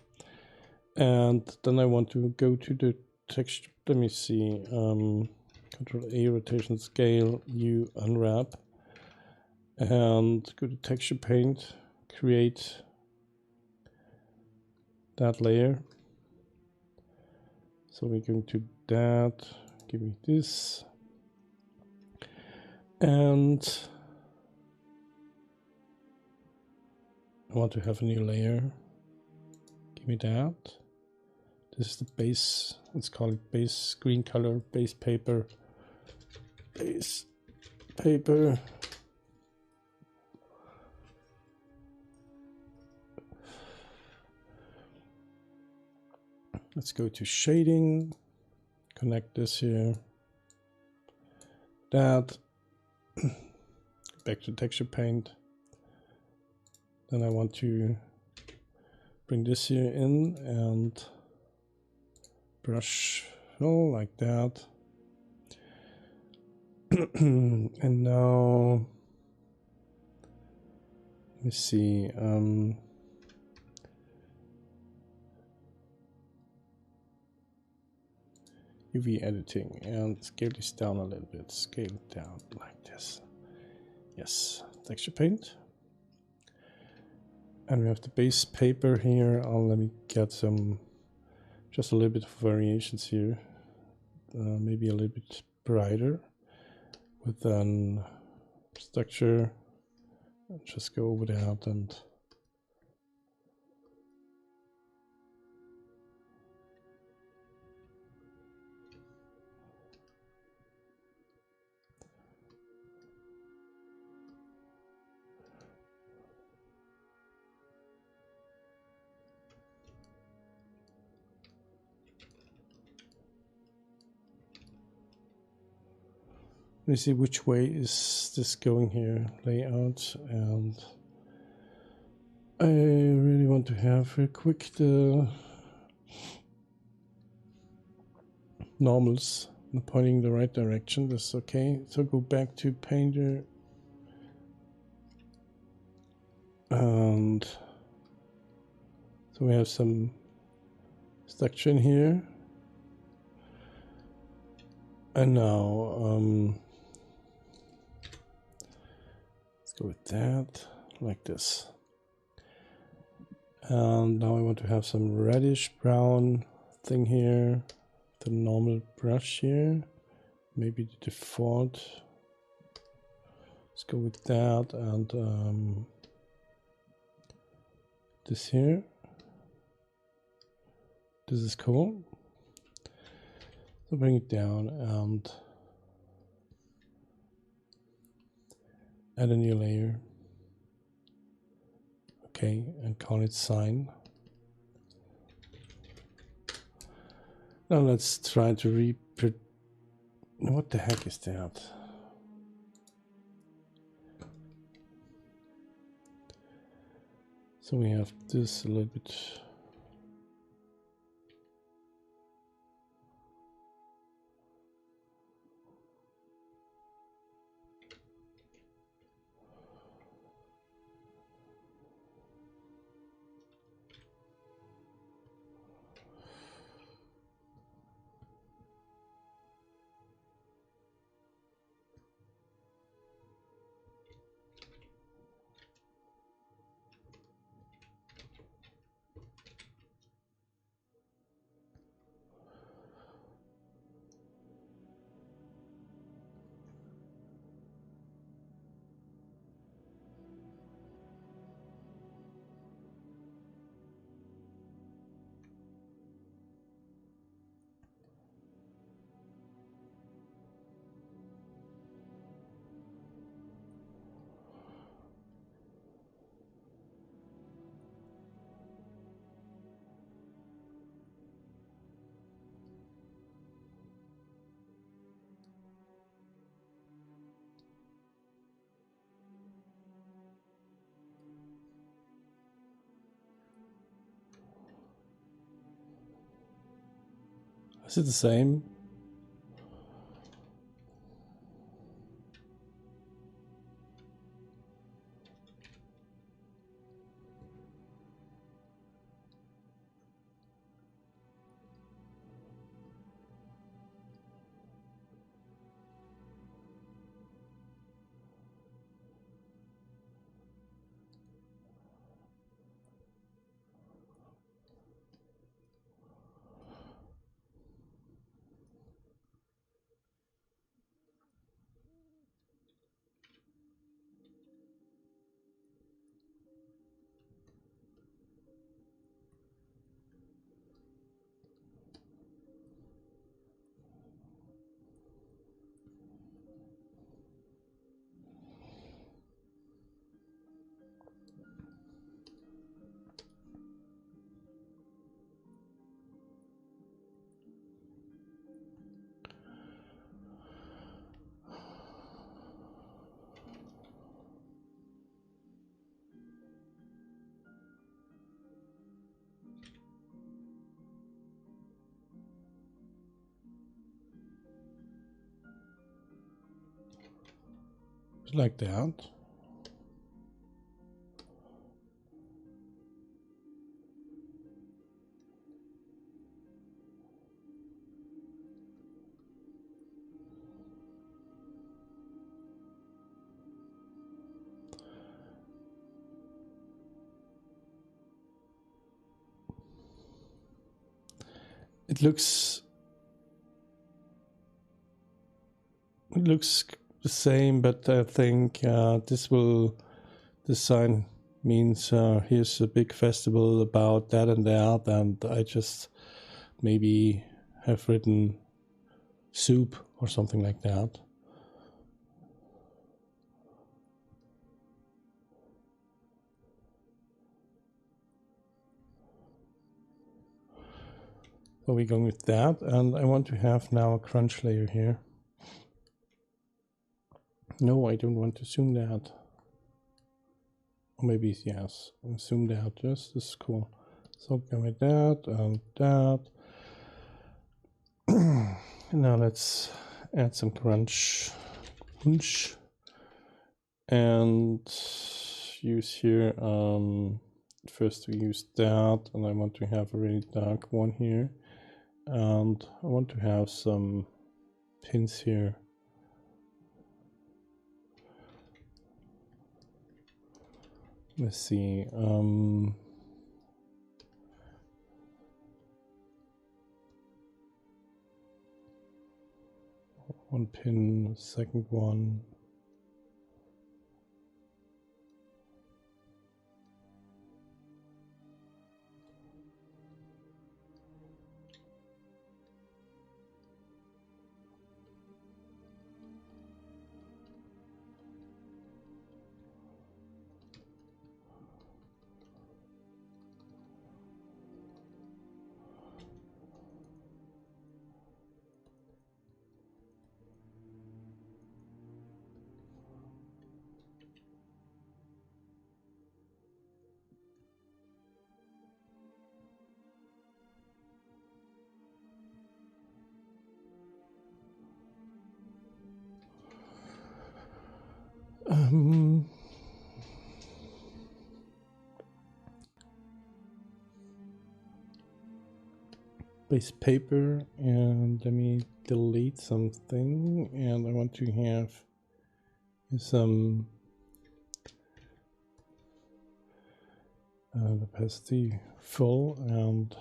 And then I want to go to the texture. Let me see. Control A, rotation scale, U, unwrap. And go to texture paint, create that layer. So we're going to that, give me this, and I want to have a new layer. Give me that. This is the base, let's call it base screen color, base paper, base paper. Let's go to shading, connect this here, that, back to texture paint. Then I want to bring this here in and brush fill like that. And now, let me see. UV editing and scale this down a little bit. Scale it down like this. Yes, texture paint. And we have the base paper here. Let me get just a little bit of variations here. Maybe a little bit brighter with an structure. Just go over that and me see which way is this going here. Layout, and I really want to have real quick the normals pointing in the right direction. That's okay. So go back to Painter, and so we have some structure in here. And now let's go with that, like this. And now I want to have some reddish brown thing here. The normal brush here, maybe the default. Let's go with that, and this here. This is cool. So bring it down and add a new layer. Okay, and call it sign. Now let's try to reproduce. What the heck is that? So we have this a little bit. Is it the same? Like that. It looks the same, but I think this sign means here's a big festival about that and that, and I just maybe have written soup or something like that. So we're going with that, and I want to have now a crunch layer here. No, I don't want to zoom that. Or maybe yes, zoom that. This is cool. So go with that and that. Now let's add some crunch and use here. First we use that, and I want to have a really dark one here, and I want to have some pins here. Let's see. One pin, second one. Base paper, and let me delete something, and I want to have some opacity full, and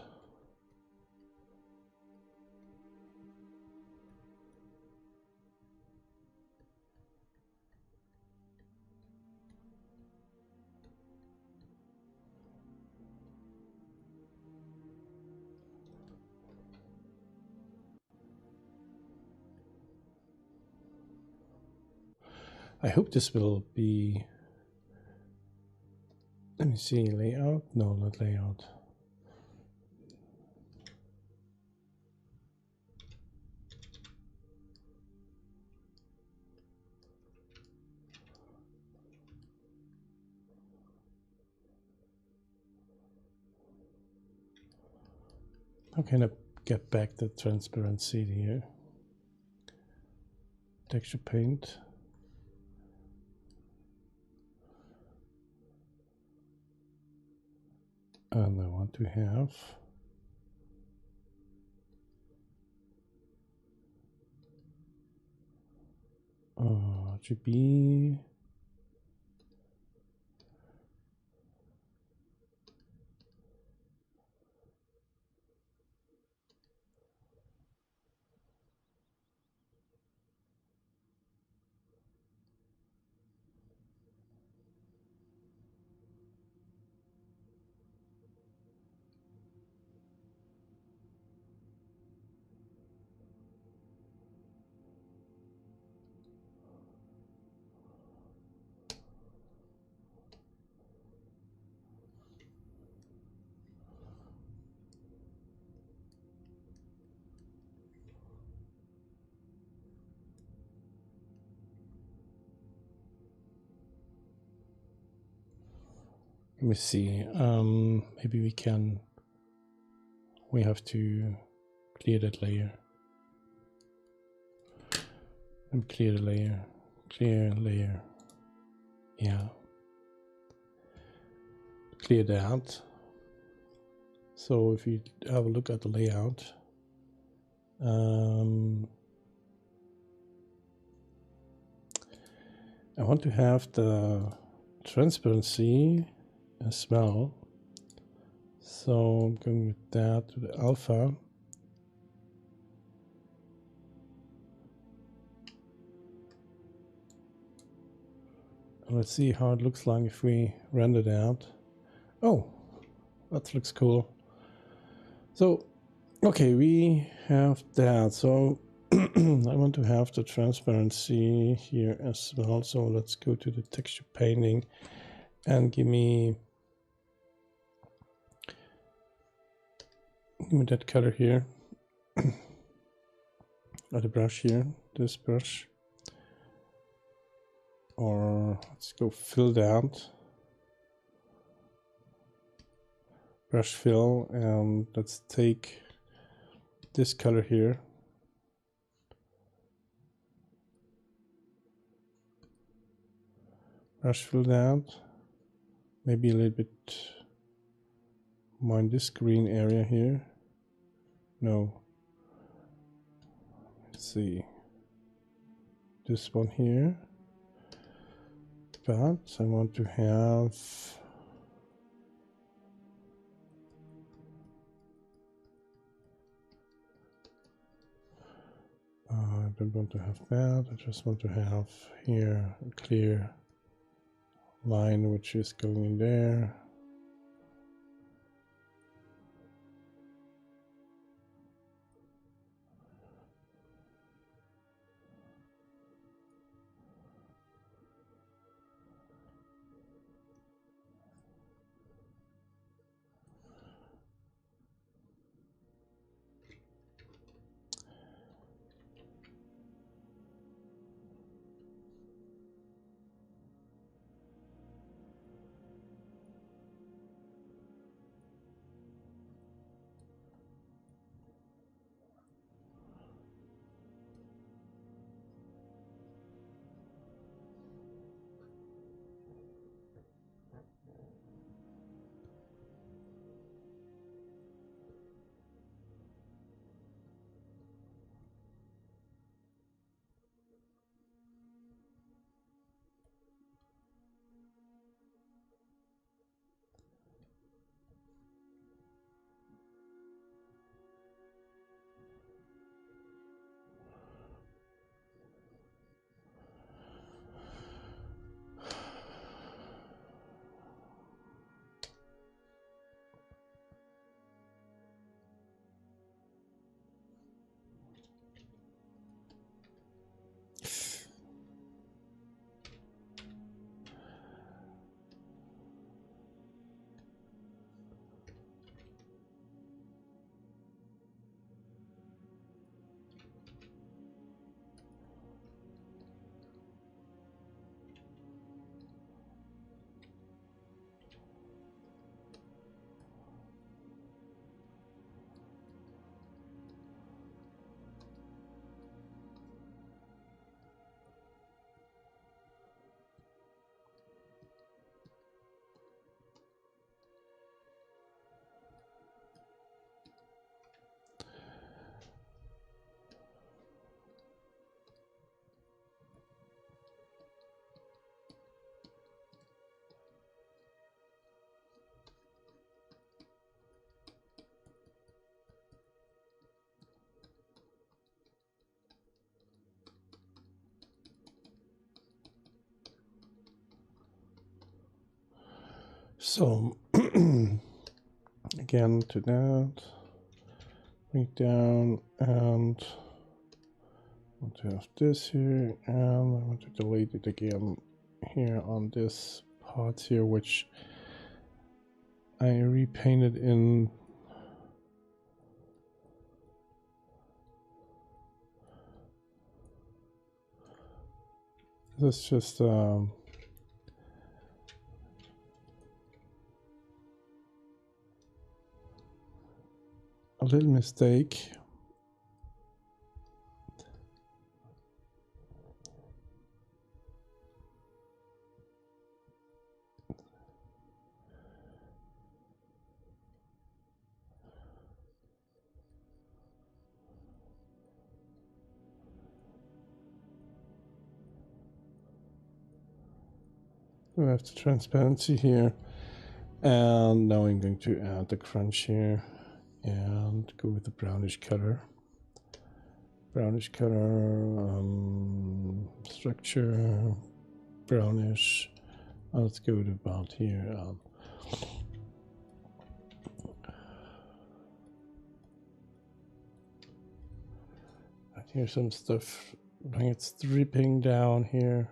I hope this will be, let me see, layout? No, not layout. How can I get back the transparency here? Texture paint. And I want to have RGB. Let me see. Maybe we have to clear that layer. And clear the layer. Clear layer. Yeah. Clear that. So if you have a look at the layout, I want to have the transparency as well. So I'm going with that to the alpha. And let's see how it looks like if we render it out. Oh, that looks cool. So, okay, we have that. So I want to have the transparency here as well. So let's go to the texture painting and give me that color here. Or the brush here, this brush. or let's go filled out. Brush fill, and let's take this color here. Brush filled out. Maybe a little bit more in this green area here. No. Let's see. This one here. But I want to have I don't want to have that. I just want to have here a clear line which is going in there. So again to that, bring it down, and I want to have this here, and I want to delete it again here on this part here, which I repainted in this is just a little mistake. We have the transparency here, and now I'm going to add the crunch here and go with the brownish color. Brownish color, structure, brownish. Let's go to about here. Here's some stuff when it's dripping down here.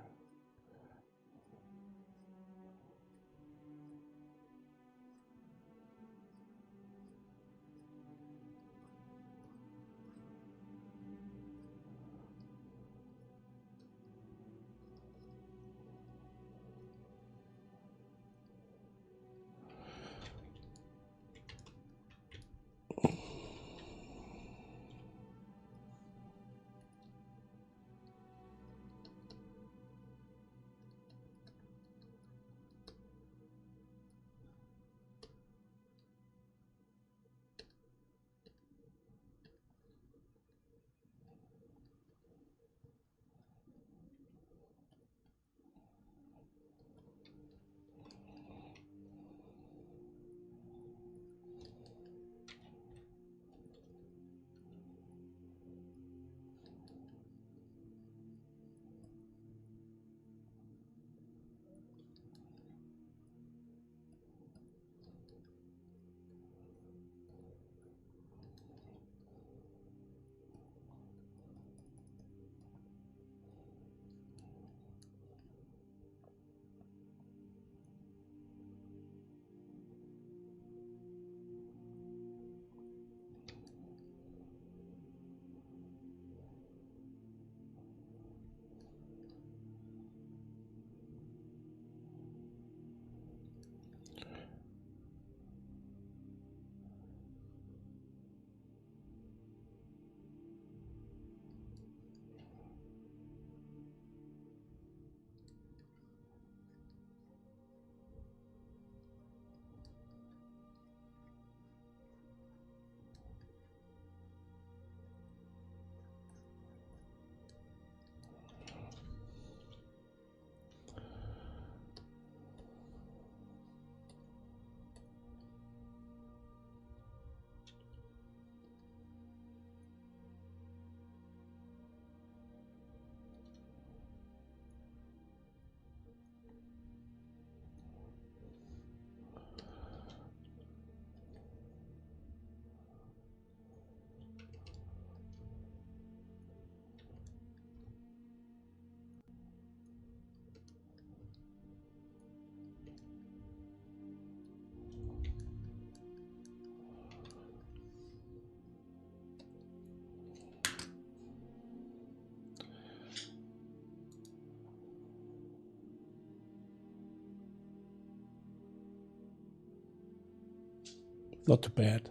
Not too bad.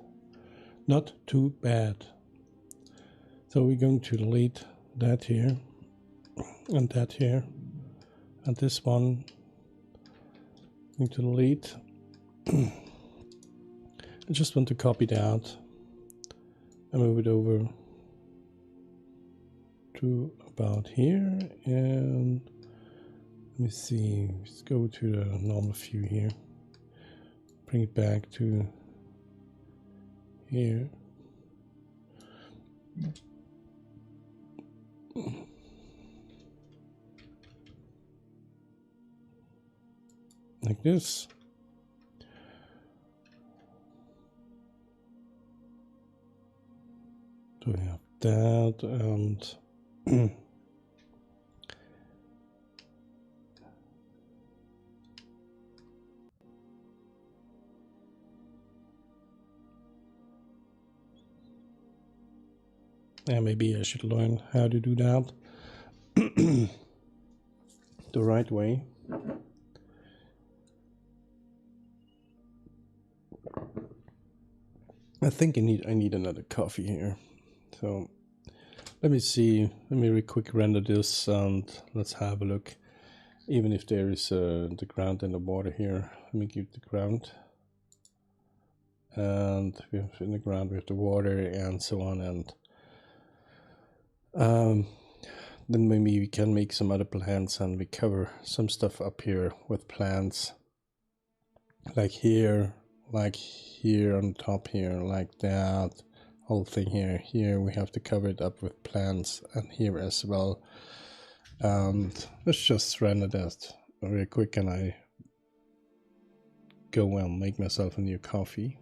Not too bad. So we're going to delete that here and that here and this one. I'm going to delete. I just want to copy that and move it over to about here, and let me see, let's go to the normal view here, bring it back to here. Like this. So we have that, and yeah, maybe I should learn how to do that the right way. I think I need another coffee here. So let me see. Let me really quick render this and let's have a look. Even if there is the ground and the water here, let me give the ground. And we have in the ground we have the water and so on, and then maybe we can make some other plants and we cover some stuff up here with plants, like here on top here, like that whole thing here. Here we have to cover it up with plants, and here as well. And let's just render that really quick, and I go and make myself a new coffee.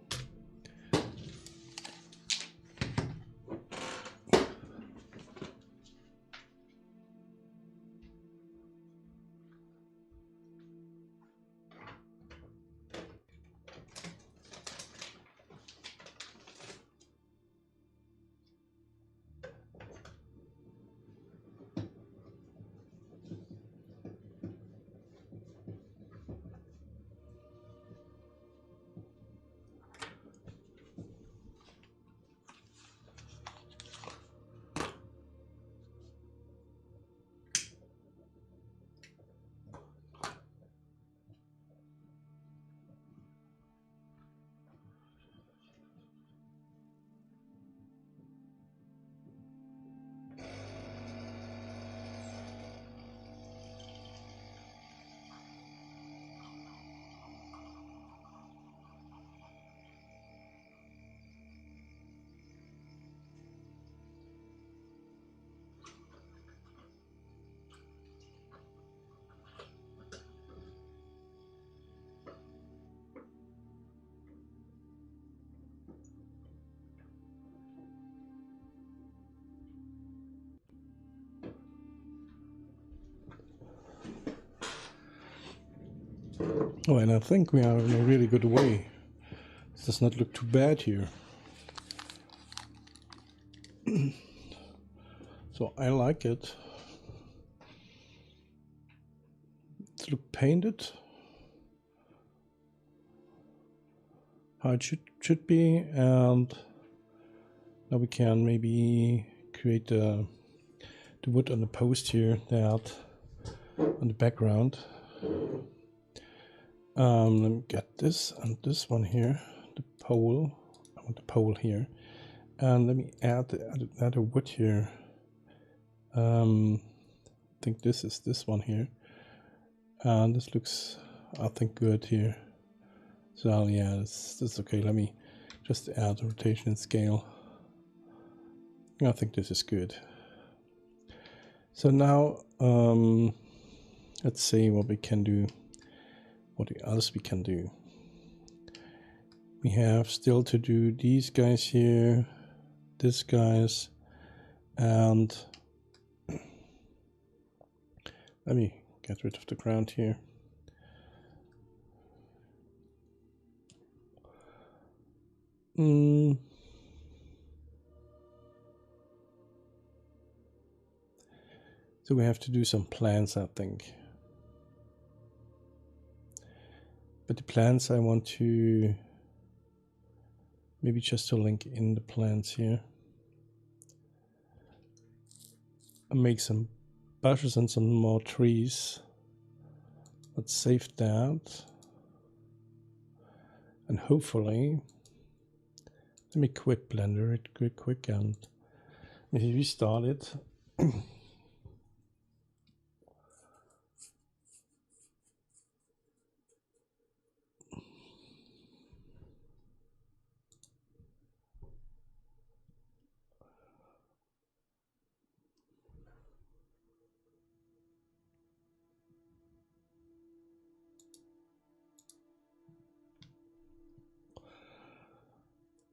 Oh, and I think we are in a really good way. It does not look too bad here. So I like it. It looks painted how it should be, and now we can maybe create the wood on the post here, that on the background. Let me get this and this one here, the pole. I want the pole here, and let me add a wood here. I think this is this one here, and this looks, I think, good here. So yeah, this is okay. Let me just add rotation and scale. I think this is good. So now let's see what we can do. What else we can do? We have still to do these guys here, this guys, and let me get rid of the ground here. So we have to do some plans, I think. But the plans I want to maybe just to link in the plants here. And make some bushes and some more trees. Let's save that. And hopefully, let me quit Blender it quick and maybe restart it.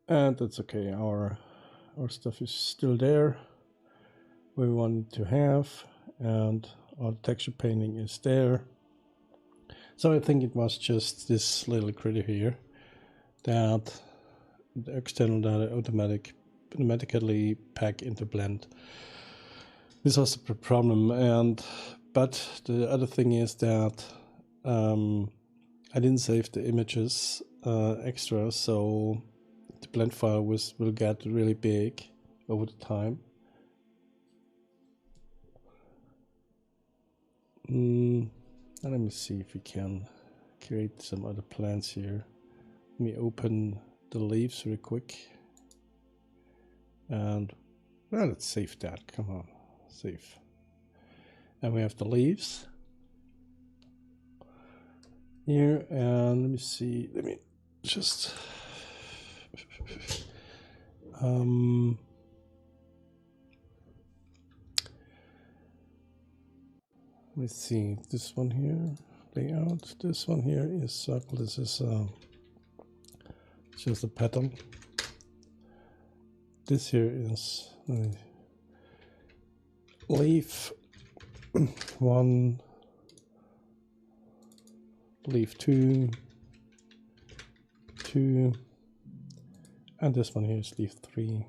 And that's okay, our stuff is still there where we want it to have, and our texture painting is there. So I think it was just this little critter here that the external data automatically pack into blend. This was the problem, but the other thing is that I didn't save the images extra, so the blend file will get really big over the time. Let me see if we can create some other plants here. Let me open the leaves real quick. And well, let's save that. Come on, save. And we have the leaves here. And let me see. Let me just let's see, this one here, layout. This one here is circle. This is just a pattern. This here is leaf 1, leaf 2, and this one here is leaf 3,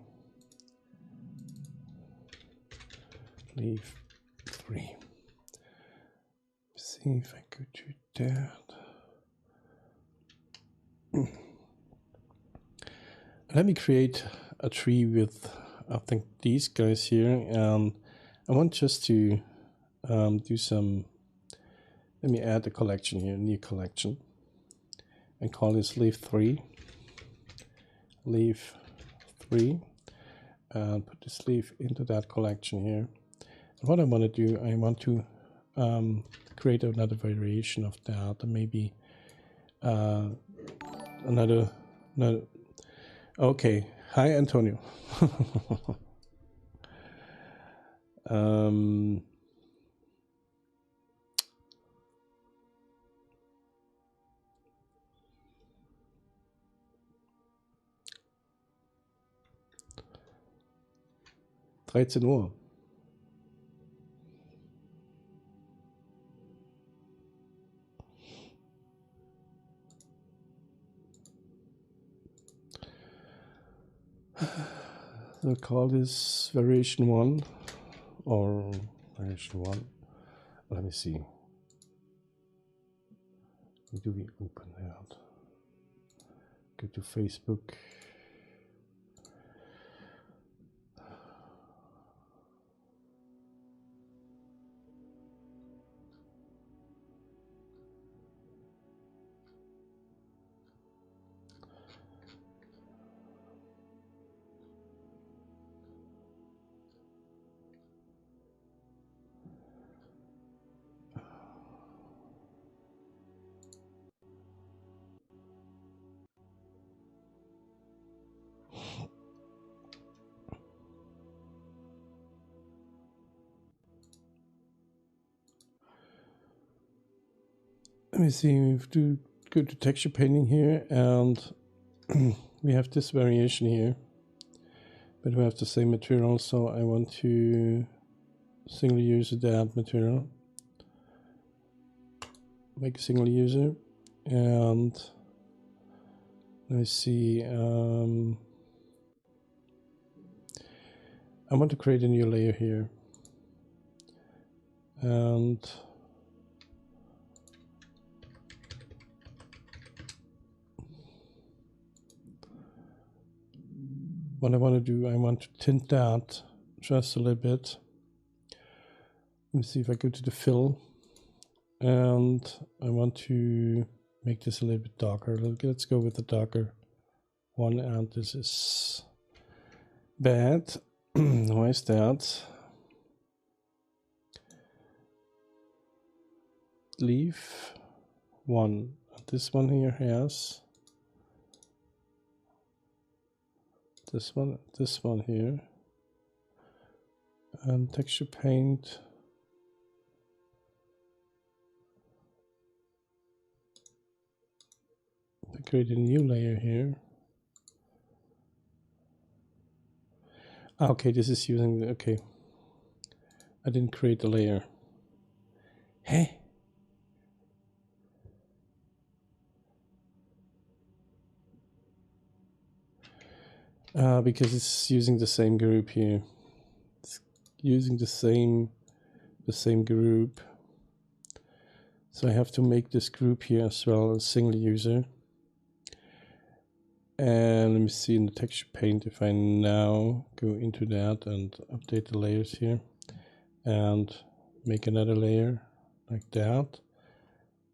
leaf 3. See if I could do that. Let me create a tree with, I think, these guys here, and I want just to do some, let me add a collection here, new collection, and call this leaf 3, and put this leaf into that collection here. And what I want to do, I want to create another variation of that, and maybe another. Okay, hi Antonio. 13 Uhr. I'll call this variation 1 or variation 1. Let me see. Do we open that? Go to Facebook. Let me see, we have to go to texture painting here, and we have this variation here, but we have the same material, so I want to single user that material, make a single user, and let me see, I want to create a new layer here, and what I want to do, I want to tint that just a little bit. Let me see if I go to the fill, and I want to make this a little bit darker. Let's go with the darker one, and this is bad. Why is that? Leaf one. This one here has this one here, and texture paint. I create a new layer here. Okay, this is using the, okay. I didn't create the layer. Hey. Because it's using the same group here. It's using the same group. So I have to make this group here as well a single user. And let me see in the texture paint if I now go into that and update the layers here and make another layer like that.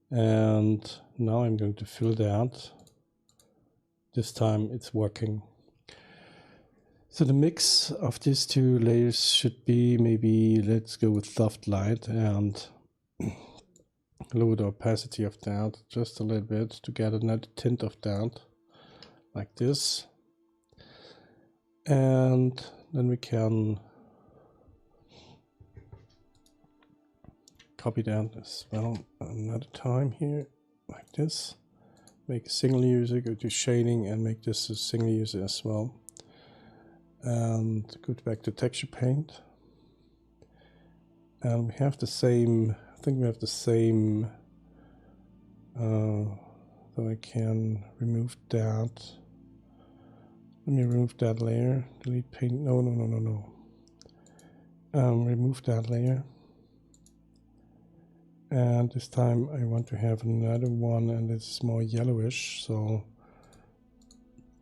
And now I'm going to fill that. This time it's working. So the mix of these two layers should be, maybe let's go with soft light and lower the opacity of that just a little bit to get another tint of that, like this. And then we can copy that as well another time here, like this. Make a single user, go to shading and make this a single user as well. And go back to texture paint. And we have the same, I think we have the same, so I can remove that. Let me remove that layer, delete paint, no. Remove that layer. And this time I want to have another one, and it's more yellowish, so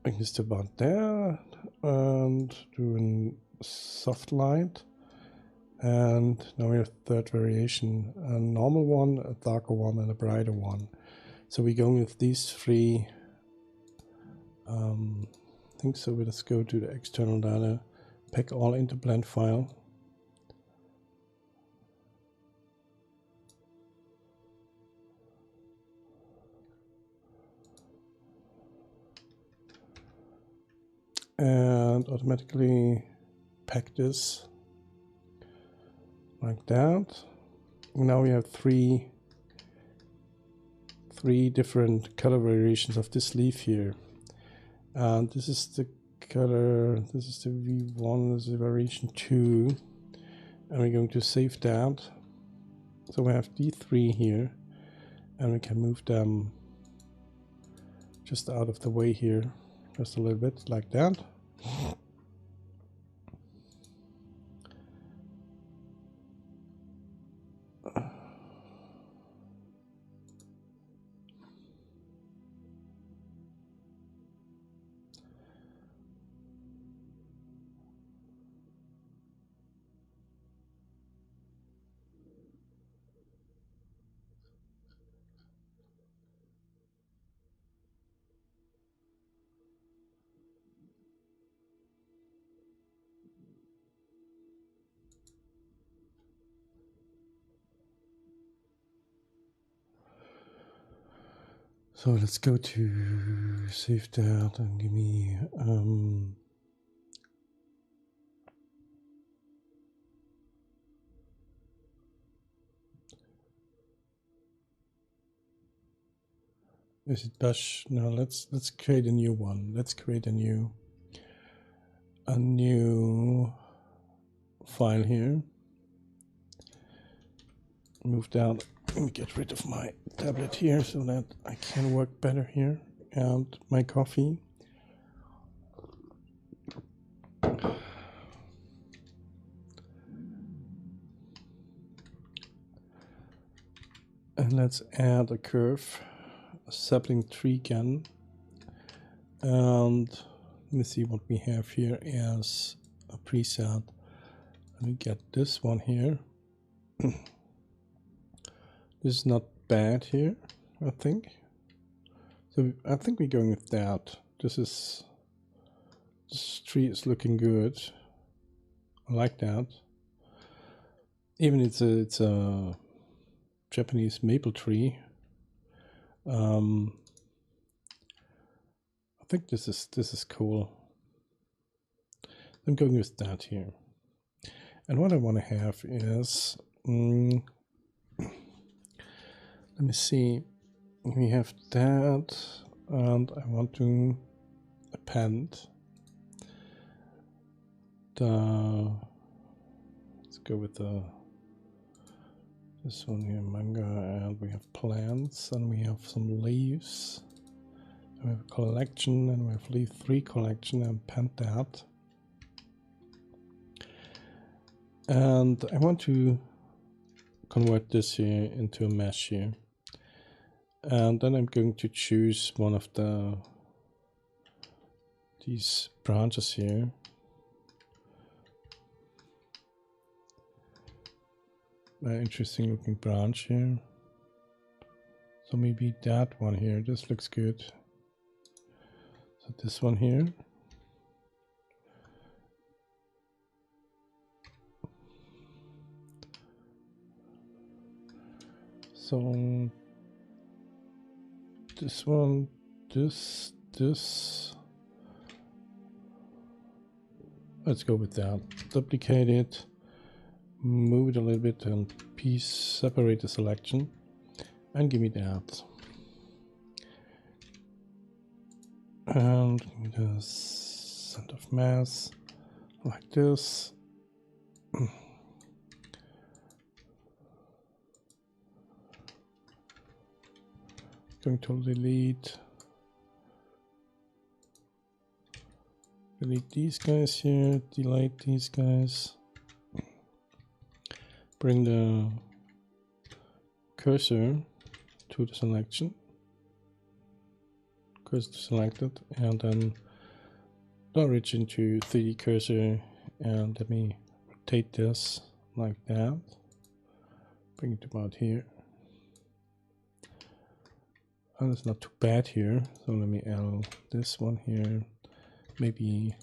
I can just about there and do a soft light. And now we have third variation, a normal one, a darker one, and a brighter one. So we're going with these three things. So let's go to the external data, pack all into blend file. And automatically pack this like that. Now we have three different color variations of this leaf here. And this is the color, this is the V1, this is the variation 2. And we're going to save that. So we have these three here, and we can move them just out of the way here, just a little bit like that. So let's go to save that and give me is it bash? No, let's create a new one. Let's create a new file here. Move down. Let me get rid of my tablet here so that I can work better here. And my coffee. And let's add a curve, a sapling tree again. And Let me see what we have here as a preset. Let me get this one here. This is not bad here, I think. So I think we're going with that. This tree is looking good. I like that. Even it's a Japanese maple tree. I think this is cool. I'm going with that here. And what I want to have is, let me see. We have that, and I want to append the. Let's go with this one here, manga, and we have plants, and we have some leaves. We have a collection, and we have leaf 3 collection, and append that. And I want to convert this here into a mesh here. And then I'm going to choose one of these branches here. Very interesting looking branch here. So maybe that one here. This looks good. So this one here. So this one, this. Let's go with that. Duplicate it, move it a little bit, and separate the selection, and give me that. And give me the center of mass like this. Going to delete these guys here, delete these guys, bring the cursor to the selection, cursor selected, and then the origin to 3D cursor, and let me rotate this like that, bring it about here. And it's not too bad here, so let me add this one here, maybe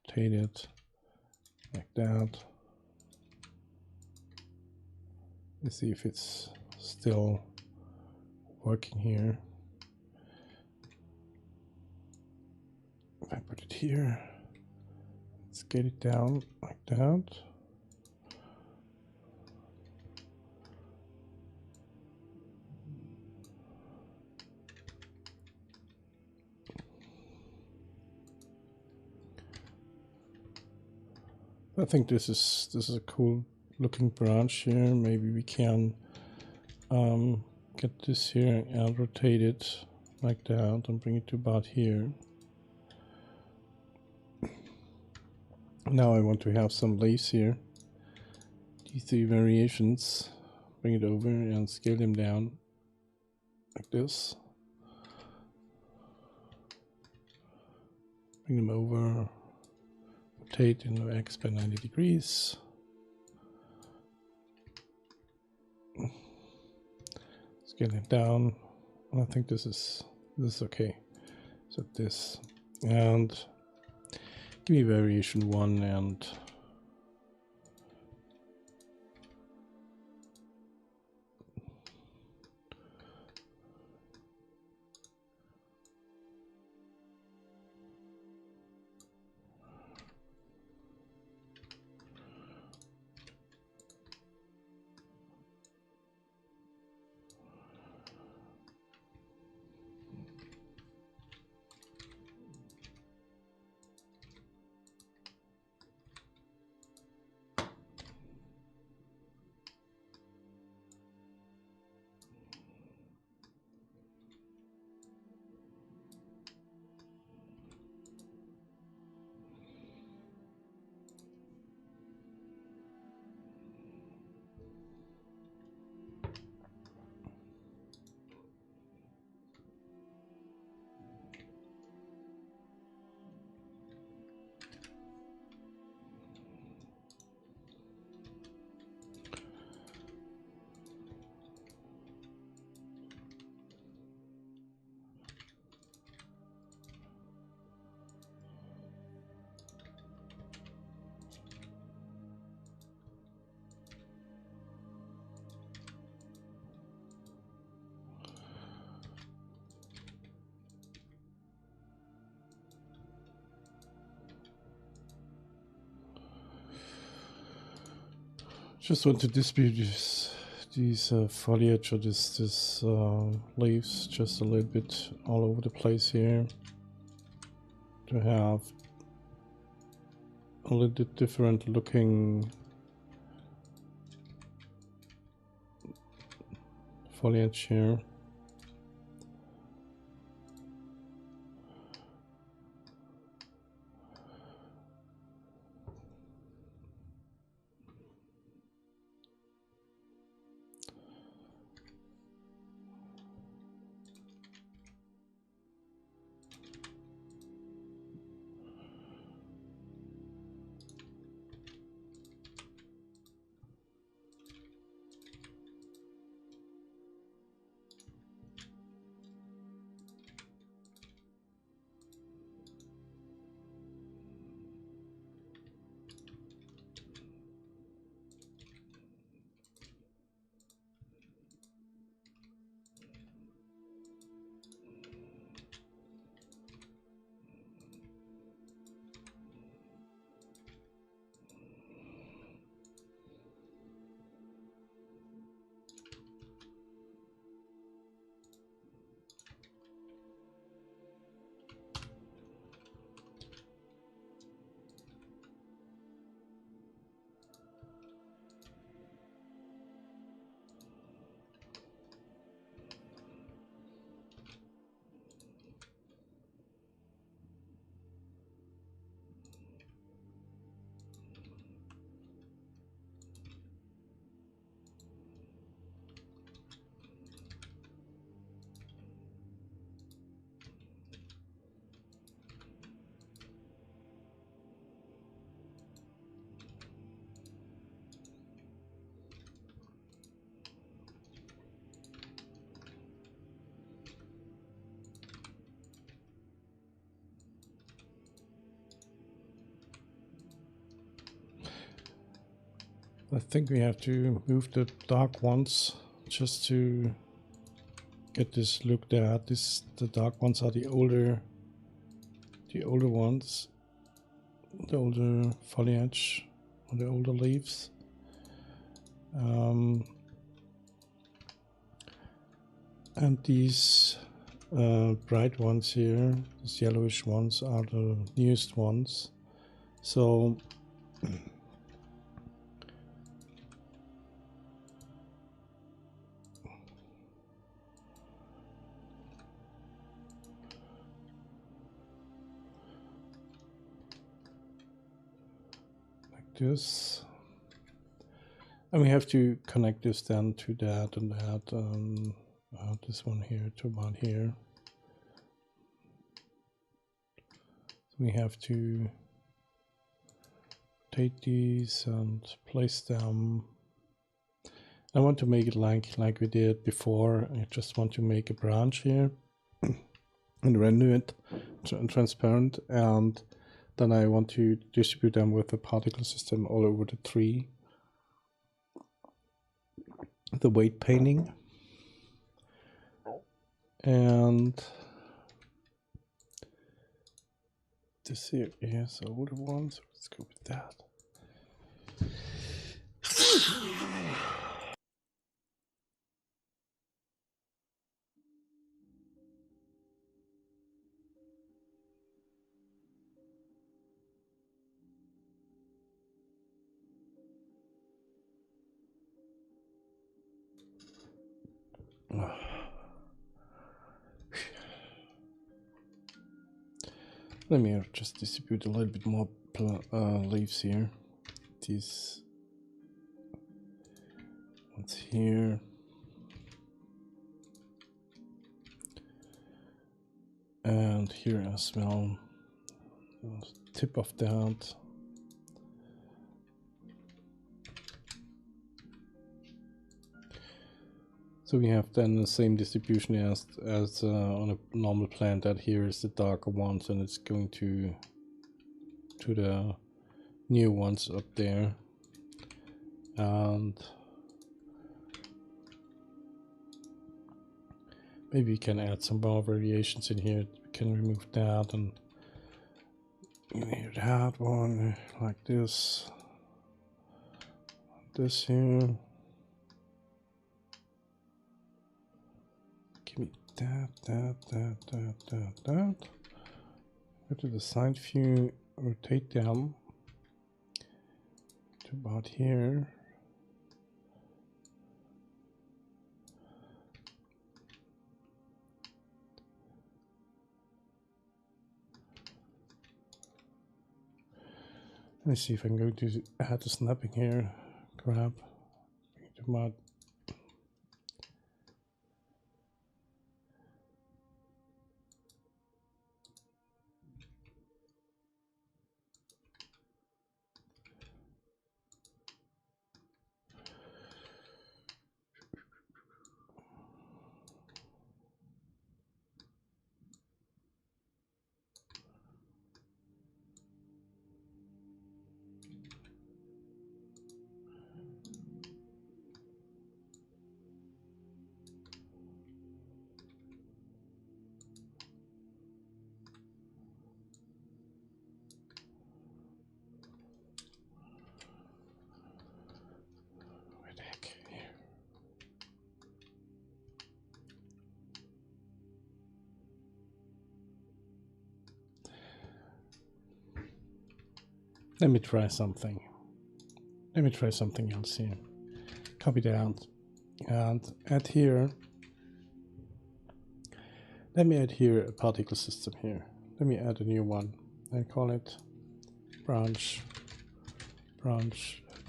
rotate it like that. Let's see if it's still working here. If I put it here, let's get it down like that. I think this is a cool looking branch here. Maybe we can get this here and rotate it like that and bring it to about here. Now I want to have some leaves here. These 3 variations. Bring it over and scale them down like this. Bring them over. Rotate in the X by 90 degrees. Scale it down. I think this is okay. So this, and give me variation 1 and Just want to distribute these foliage or this leaves just a little bit all over the place here to have a little bit different looking foliage here. I think we have to move the dark ones just to get this looked at. The dark ones are the older ones, the older foliage, or the older leaves. And these bright ones here, these yellowish ones, are the newest ones. So this, and we have to connect this then to that and that, this one here to one here. So we have to take these and place them. I want to make it like we did before. I just want to make a branch here and render it transparent, and then I want to distribute them with the particle system all over the tree. The weight painting. And this here is the older one, so let's go with that. Let me just distribute a little bit more leaves here. These ones here. And here as well. Tip of that. So we have then the same distribution as on a normal plant. That here is the darker ones, and it's going to the new ones up there. And maybe we can add some more variations in here. We can remove that and that one like this. this here. Give me that. Go to the side view, rotate them to about here. Let me see if I can go to add the snapping here. Grab, bring it to mod. Where the heck? Here. Let me try something. Let me try something else here. Copy that and add here. Let me add here a particle system here. Let me add a new one. I call it branch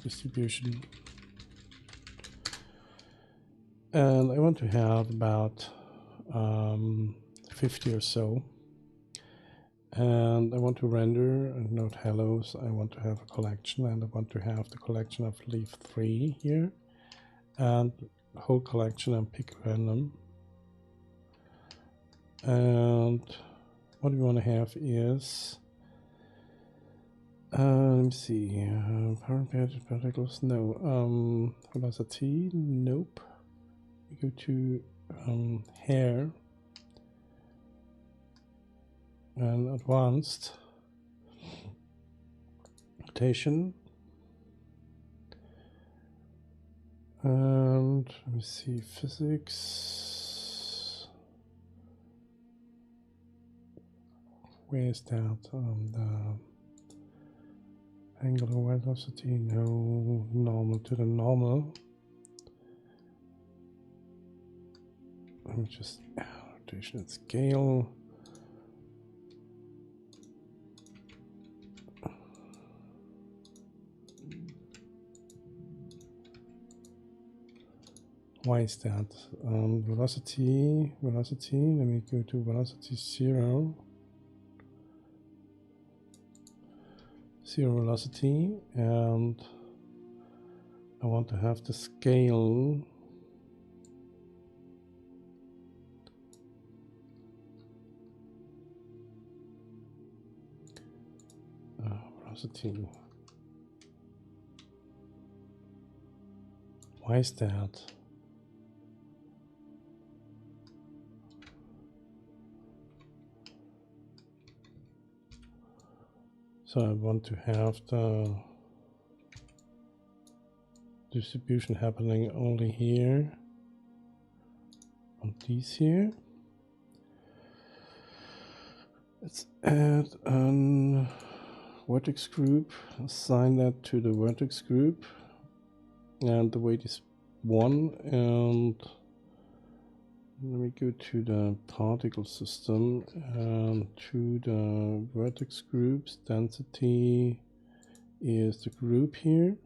distribution. And I want to have about 50 or so. And I want to render and note hellos. I want to have a collection, and I want to have the collection of leaf 3 here, and the whole collection and pick random. And what we want to have is let me see, particles, no, velocity, nope. We go to hair and advanced rotation, and let me see, physics. Where is that? The angular velocity, no, normal to the normal. Let me just rotation and scale. Why is that? Velocity, let me go to velocity 0. Zero velocity, and I want to have the scale velocity. Why is that? So I want to have the distribution happening only here on these here. Let's add a vertex group, assign that to the vertex group, and the weight is 1, and let me go to the particle system and to the vertex groups. Density is the group here.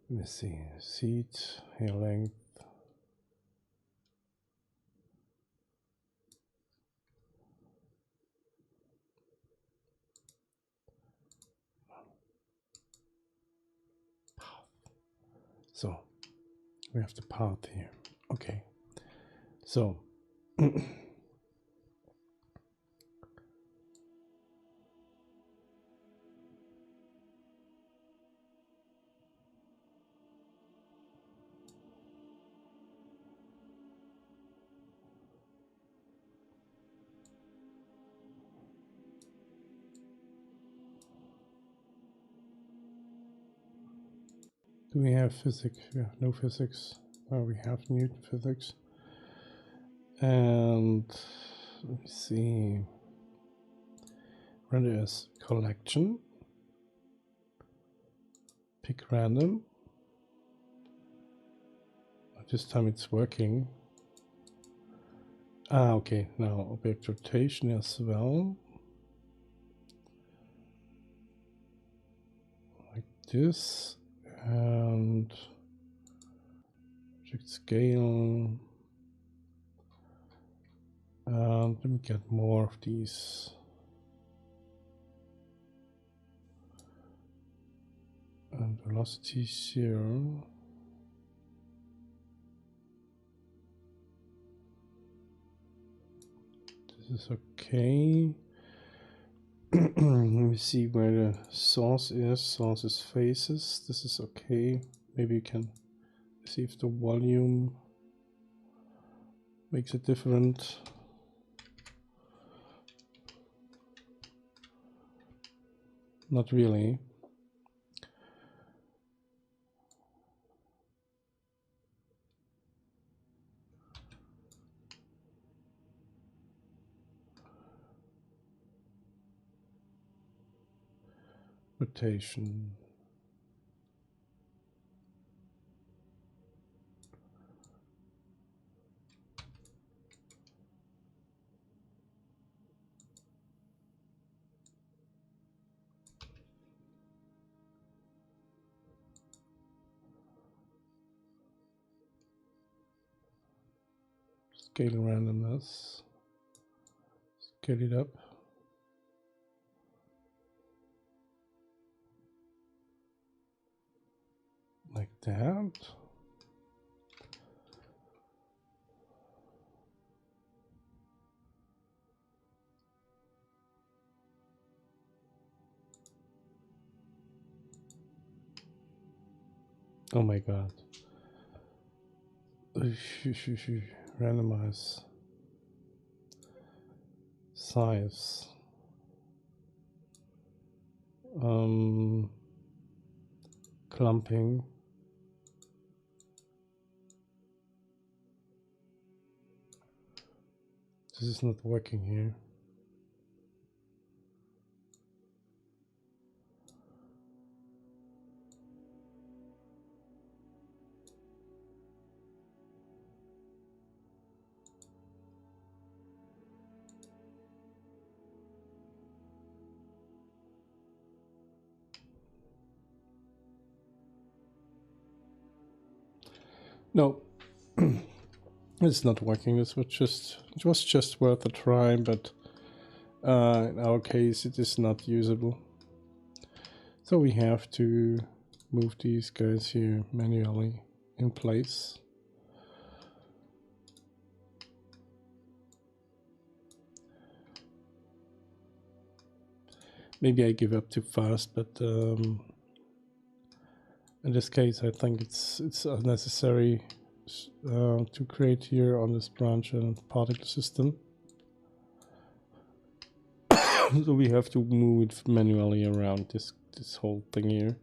Let me see, seat, hair length. So we have the path here. Okay. So Do we have physics? Yeah, no physics. Oh, we have Newton physics. And let me see. Render as collection. Pick random. This time it's working. Ah, okay. Now object rotation as well. Like this. And object scale. And let me get more of these. And velocity 0. This is okay. Let me see where the source is. Source is faces. This is okay. Maybe you can see if the volume makes it different. Not really. Rotation. Scale randomness. Scale it up. Like that. Oh my god. Randomize. Size. Clumping. This is not working here. No, it's not working. It was just worth a try, but in our case it is not usable. So we have to move these guys here manually in place. Maybe I give up too fast, but in this case I think it's unnecessary to create here on this branch and particle system. So we have to move it manually around this whole thing here.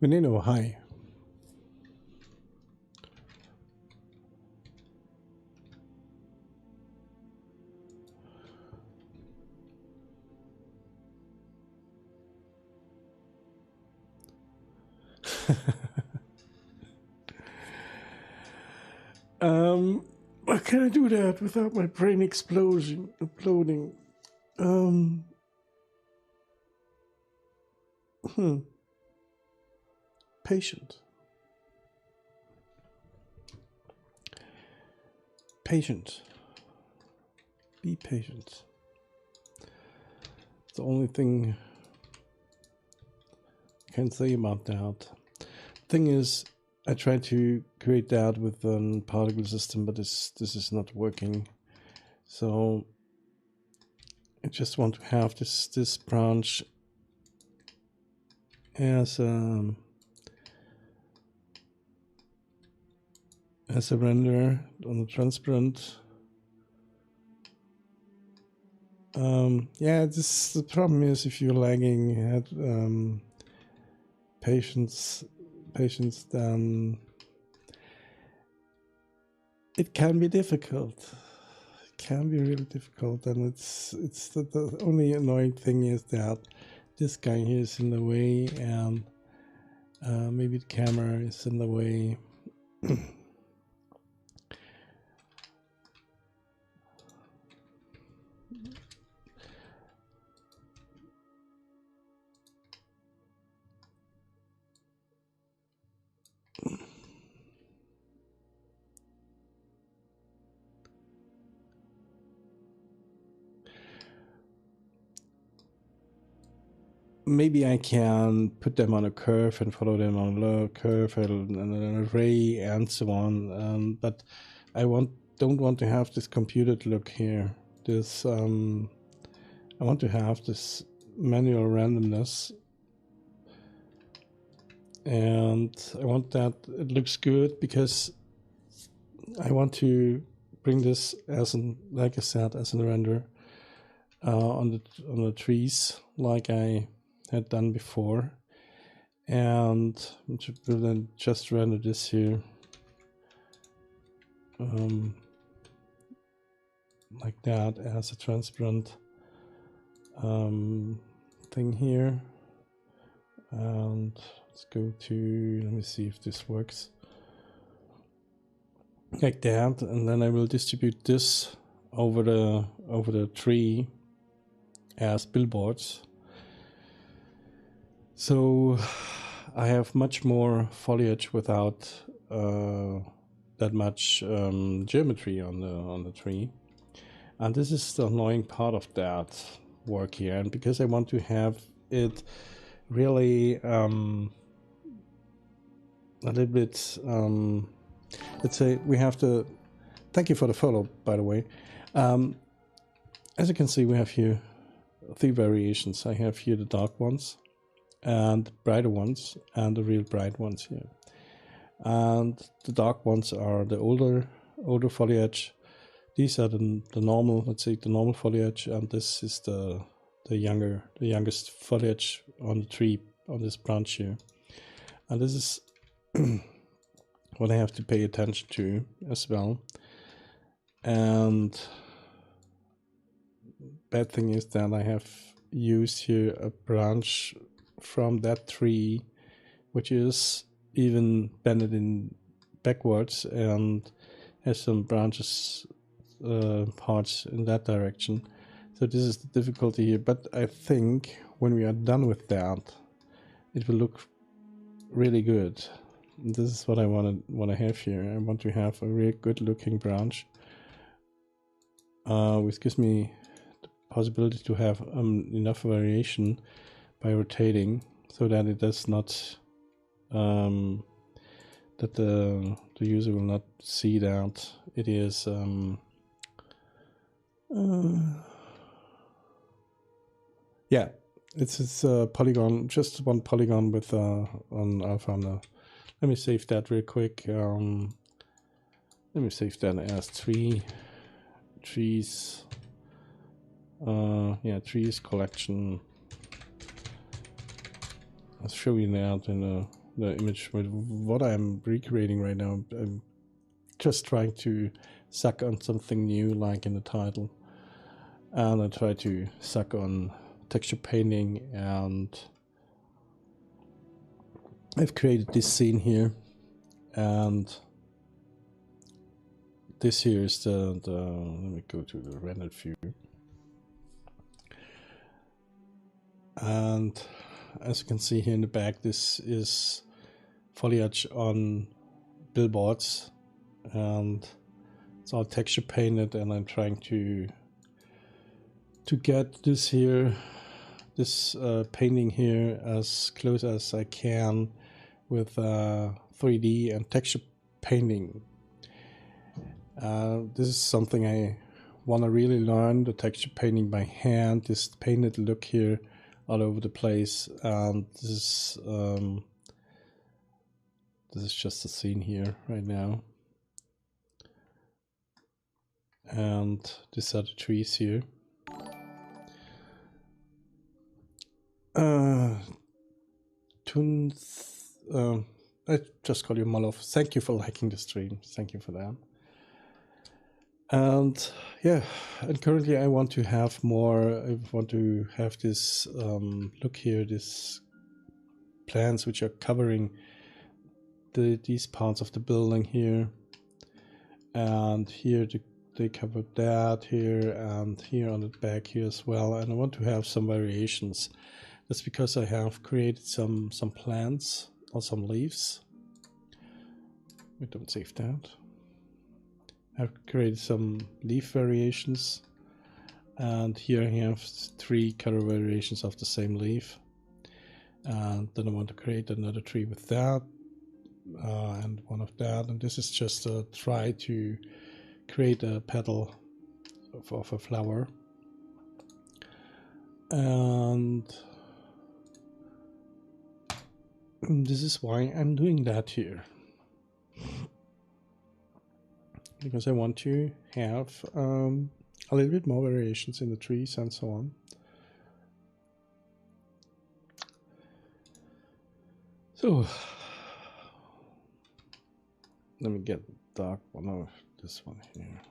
Veneno, hi. How can I do that without my brain exploding? Um, Patient. Patient. Be patient. It's the only thing I can say about that. Thing is, I tried to create that with a particle system, but this is not working. So I just want to have this branch as a render on the transparent. Yeah, the problem is if you're lagging at patience, then it can be difficult. It can be really difficult, and it's the only annoying thing is that this guy here is in the way, and maybe the camera is in the way. Maybe I can put them on a curve and follow them on a curve and an array and so on. But I don't want to have this computed look here. This I want to have this manual randomness, and I want that it looks good because I want to bring this as an, like I said, as a render on the trees like I had done before, and will then just render this here like that as a transparent thing here. And let's go to, let me see if this works, like that, and then I will distribute this over the tree as billboards. So I have much more foliage without that much geometry on the tree, and this is the annoying part of that work here. And because I want to have it really a little bit, let's say we have to. Thank you for the follow, by the way. As you can see, we have here 3 variations. I have here the dark ones, and brighter ones, and the real bright ones here. And the dark ones are the older foliage. These are the normal, let's say the normal foliage, and this is the youngest foliage on the tree, on this branch here. And this is what I have to pay attention to as well. And bad thing is that I have used here a branch from that tree, which is even bended in backwards and has some branches parts in that direction. So this is the difficulty here, but I think when we are done with that, it will look really good. This is what I want to have here. I want to have a really good looking branch, which gives me the possibility to have enough variation by rotating, so that it does not that the user will not see that it is yeah, it's a polygon, just one polygon with on alpha. Let me save that real quick. Let me save that as trees. Yeah, trees collection. I'll show you that in a the image with what I'm recreating right now. I'm just trying to suck on something new, like in the title, and I try to suck on texture painting, and I've created this scene here, and this here is the let me go to the rendered view, and as you can see here in the back, this is foliage on billboards, and it's all texture painted, and I'm trying to get this here, this painting here, as close as I can with 3D and texture painting. This is something I want to really learn, the texture painting by hand, this painted look here all over the place, and this is just a scene here right now. And these are the trees here. I just call you Malov. Thank you for liking the stream. Thank you for that. And yeah, and currently I want to have more. I want to have this look here, these plants which are covering these parts of the building here, and here they cover that here, and here on the back here as well. And I want to have some variations. That's because I have created some plants or some leaves. We don't save that. I've created some leaf variations, and here I have 3 color variations of the same leaf. And then I want to create another tree with that, and one of that. And this is just a try to create a petal of a flower. And this is why I'm doing that here, because I want to have a little bit more variations in the trees and so on. So let me get the dark one of this one here.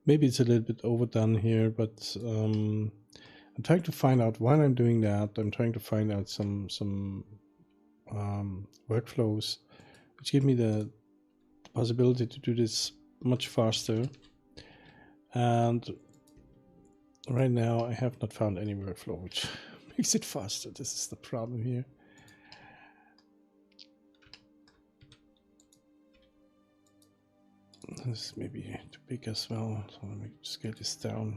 Maybe it's a little bit overdone here, but I'm trying to find out while I'm doing that. I'm trying to find out some workflows which give me the possibility to do this much faster. And right now I have not found any workflow which makes it faster. This is the problem here. This may be too big as well, so let me scale this down.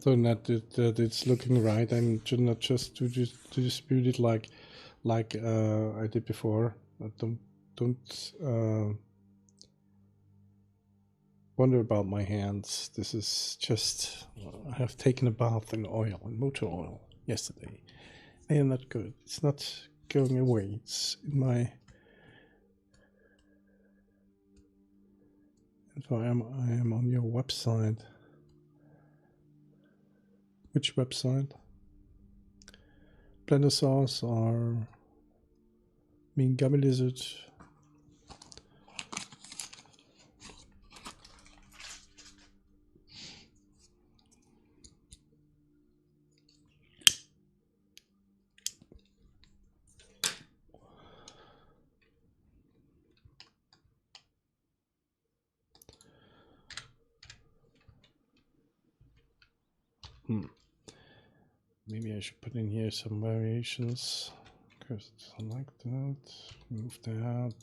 So that it's looking right, and should not just to dispute it like I did before. Don't wonder about my hands. This is just I have taken a bath in oil, in motor oil, yesterday. I am not good. It's not going away. It's in my. So I am on your website. Which website? Blender sauce or mean gummy lizard? Maybe I should put in here some variations. Because I like that. Move that.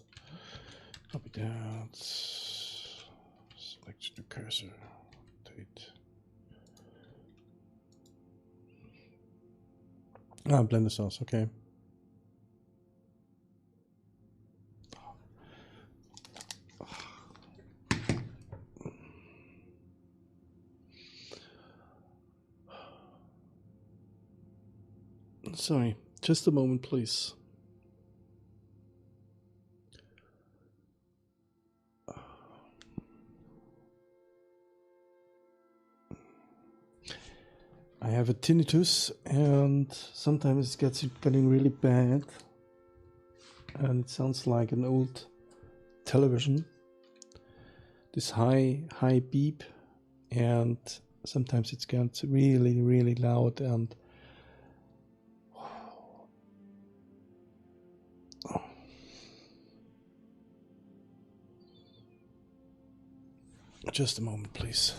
Copy that. Select the cursor. Date. Blender sauce. Okay. Sorry, just a moment, please. I have a tinnitus, and sometimes it gets getting really bad, and it sounds like an old television. This high beep, and sometimes it gets really loud, and just a moment, please.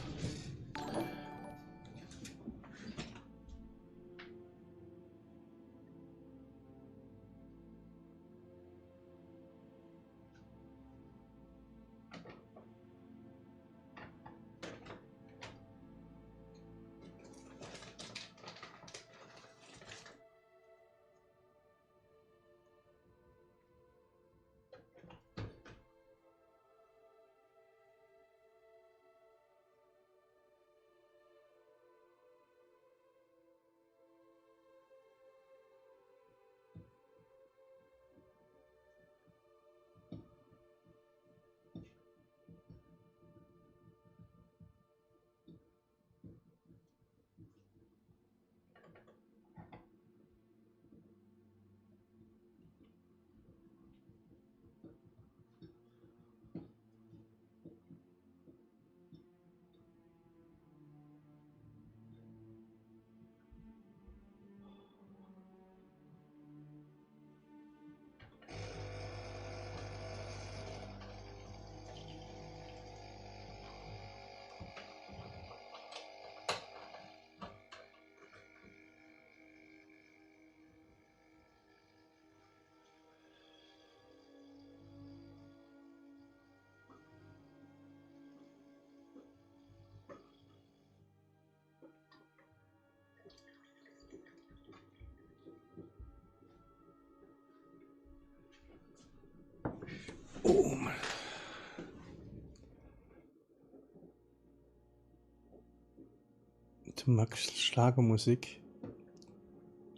To Max Schlagermusik.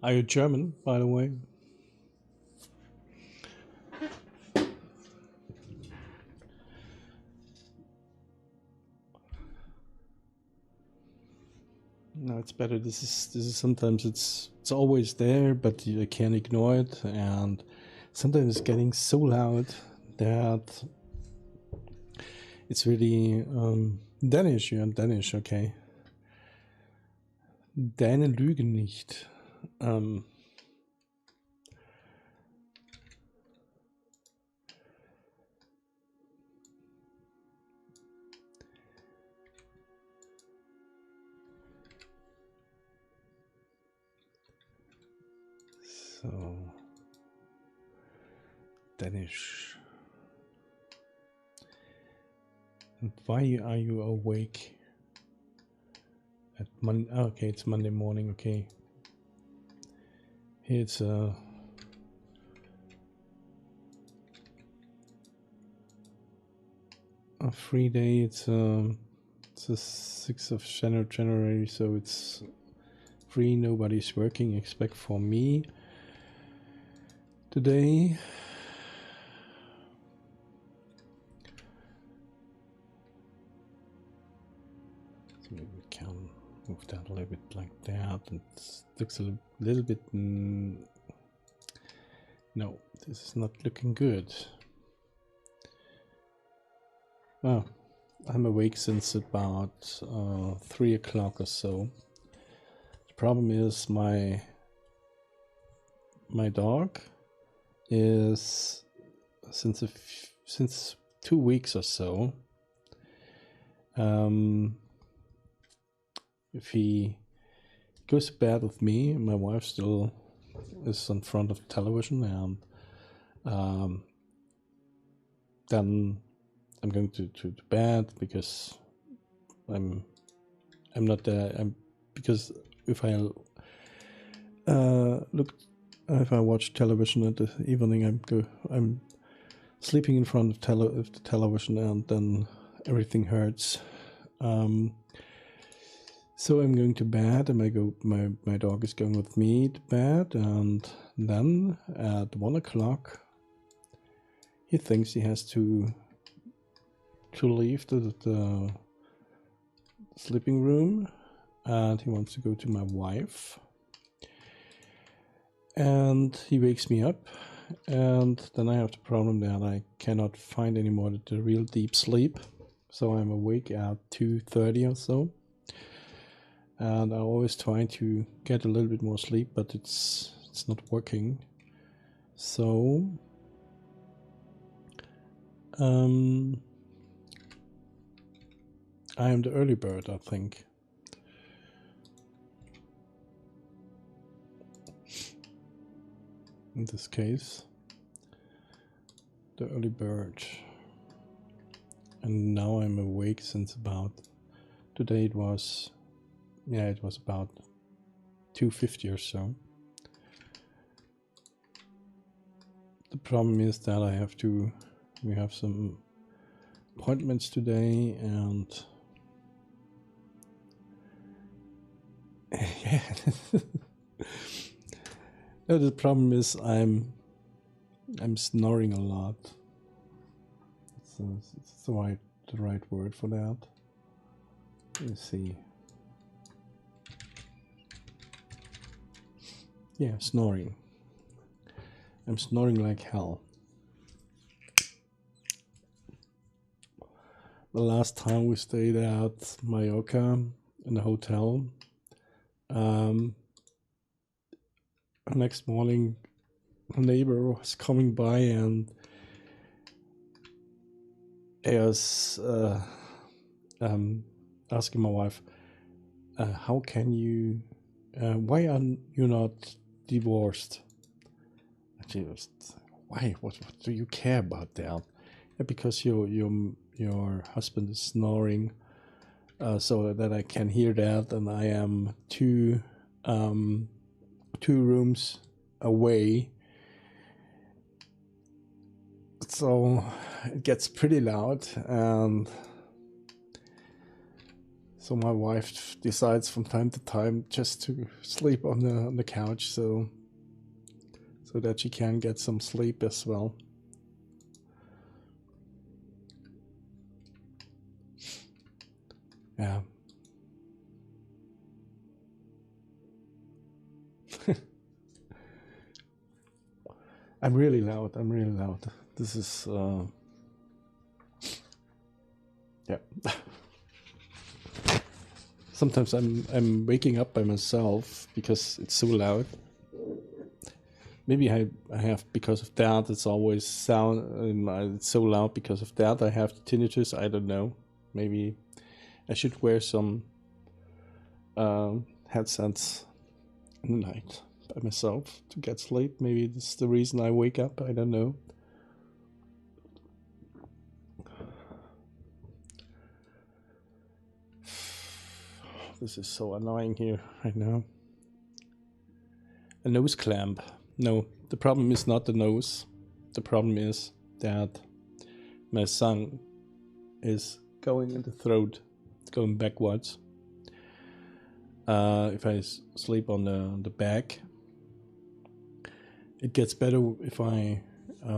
Are you German, by the way? No, it's better. This is sometimes it's always there, but you can't ignore it, and sometimes it's getting so loud that it's really Danish. You're Danish, okay? Dänen lügen nicht. So Danish. And why are you awake at Monday. Oh, okay, it's Monday morning. Okay, it's a free day. It's the 6th of January, so it's free. Nobody's working except for me today. So maybe we can move that a little bit like that. It looks a little bit. No, this is not looking good. Oh, I'm awake since about 3 o'clock or so. The problem is my dog is since 2 weeks or so. If he goes to bed with me, my wife still is in front of the television, and then I'm going to bed because I'm not there. Because if I if I watch television at the evening, I'm sleeping in front of the television, and then everything hurts. So I'm going to bed, and my dog is going with me to bed, and then at 1 o'clock he thinks he has to leave the sleeping room, and he wants to go to my wife, and he wakes me up, and then I have the problem that I cannot find anymore the real deep sleep, so I'm awake at 2:30 or so, and I always try to get a little bit more sleep, but it's not working. So I am the early bird, I think. In this case, the early bird. And now I'm awake since about, today it was about 2:50 or so. The problem is that we have some appointments today, and yeah. No, the problem is I'm snoring a lot. It's the right word for that. Let's see. Yeah, snoring. I'm snoring like hell. The last time we stayed at Mallorca in a hotel, next morning a neighbor was coming by, and I was asking my wife, how can you, why are you not divorced? And she was, why? What do you care about that? Yeah, because your husband is snoring, so that I can hear that, and I am two rooms away, so it gets pretty loud, and so my wife decides from time to time just to sleep on the couch, so that she can get some sleep as well. Yeah. I'm really loud. This is yeah. Sometimes I'm waking up by myself because it's so loud. Maybe I have, because of that, it's always sound, it's so loud because of that I have the tinnitus. I don't know. Maybe I should wear some headsets in the night by myself to get sleep. Maybe that's the reason I wake up. I don't know. this is so annoying here right now. A nose clamp. No, the problem is not the nose. The problem is that my tongue is going in the throat. It's going backwards. If I sleep on the back, it gets better if I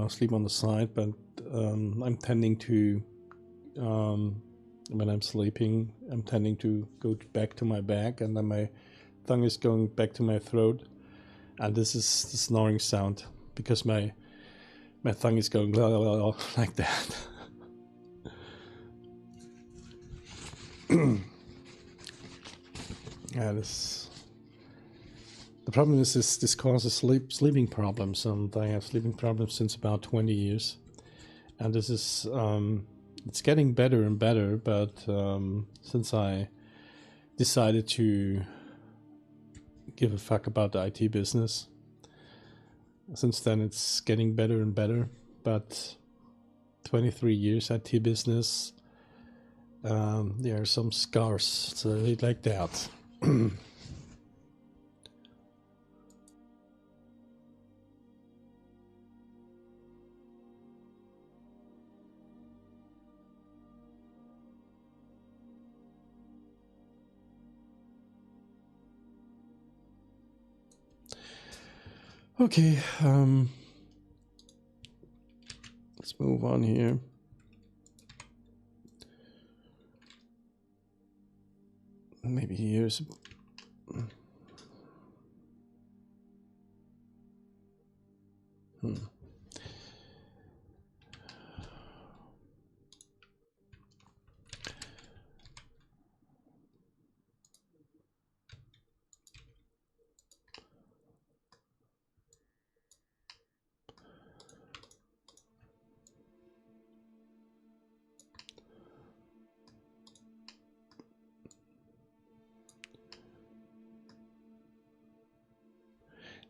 sleep on the side, but I'm tending to, when I'm sleeping, I'm tending to go back to my back, and then my tongue is going back to my throat. And this is the snoring sound, because my tongue is going blah, blah, blah, blah, like that. Yeah, the problem is this causes sleeping problems, and I have sleeping problems since about 20 years. And this is, it's getting better and better, but since I decided to give a fuck about the IT business, since then it's getting better and better. But 23 years IT business, there are some scars, so like that. Okay, let's move on here. Maybe here's...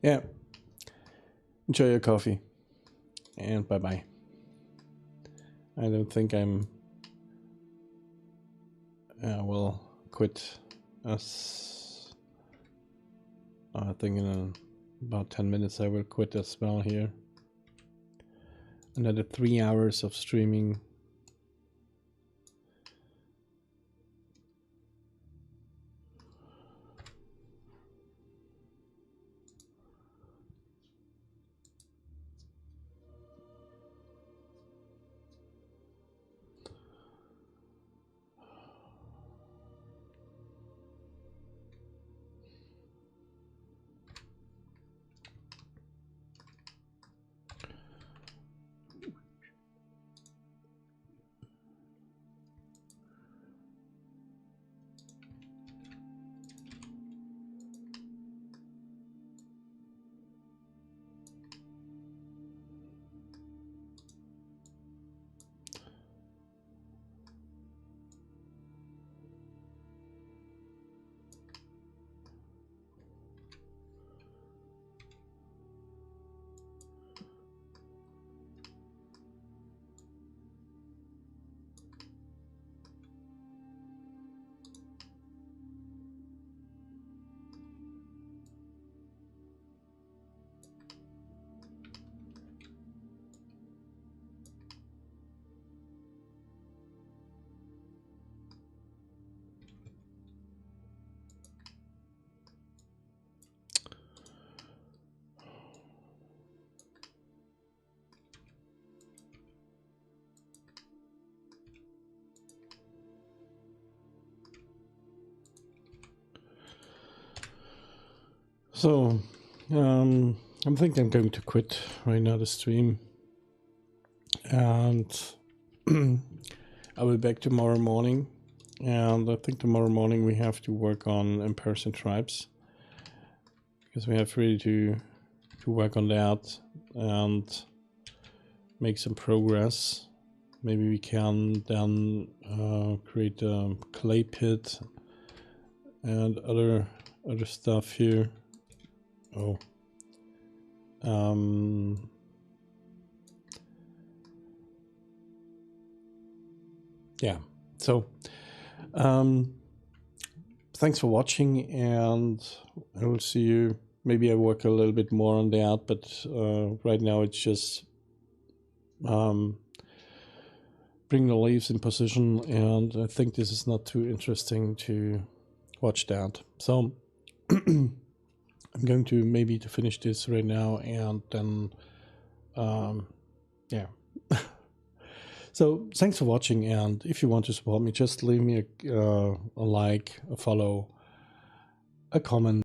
Yeah. Enjoy your coffee. And bye-bye. I don't think I will quit as... I think in about 10 minutes I will quit as well here. Another 3 hours of streaming. So, I'm thinking I'm going to quit right now the stream, and I'll be back tomorrow morning. And I think tomorrow morning we have to work on in-person tribes, because we have really to work on that and make some progress. Maybe we can then create a clay pit and other stuff here. Oh. Yeah. So thanks for watching, and I will see you. Maybe I work a little bit more on that, but right now it's just bring the leaves in position, and I think this is not too interesting to watch that. So I'm going to maybe to finish this right now, and then yeah. So thanks for watching, and if you want to support me, just leave me a like, a follow, a comment.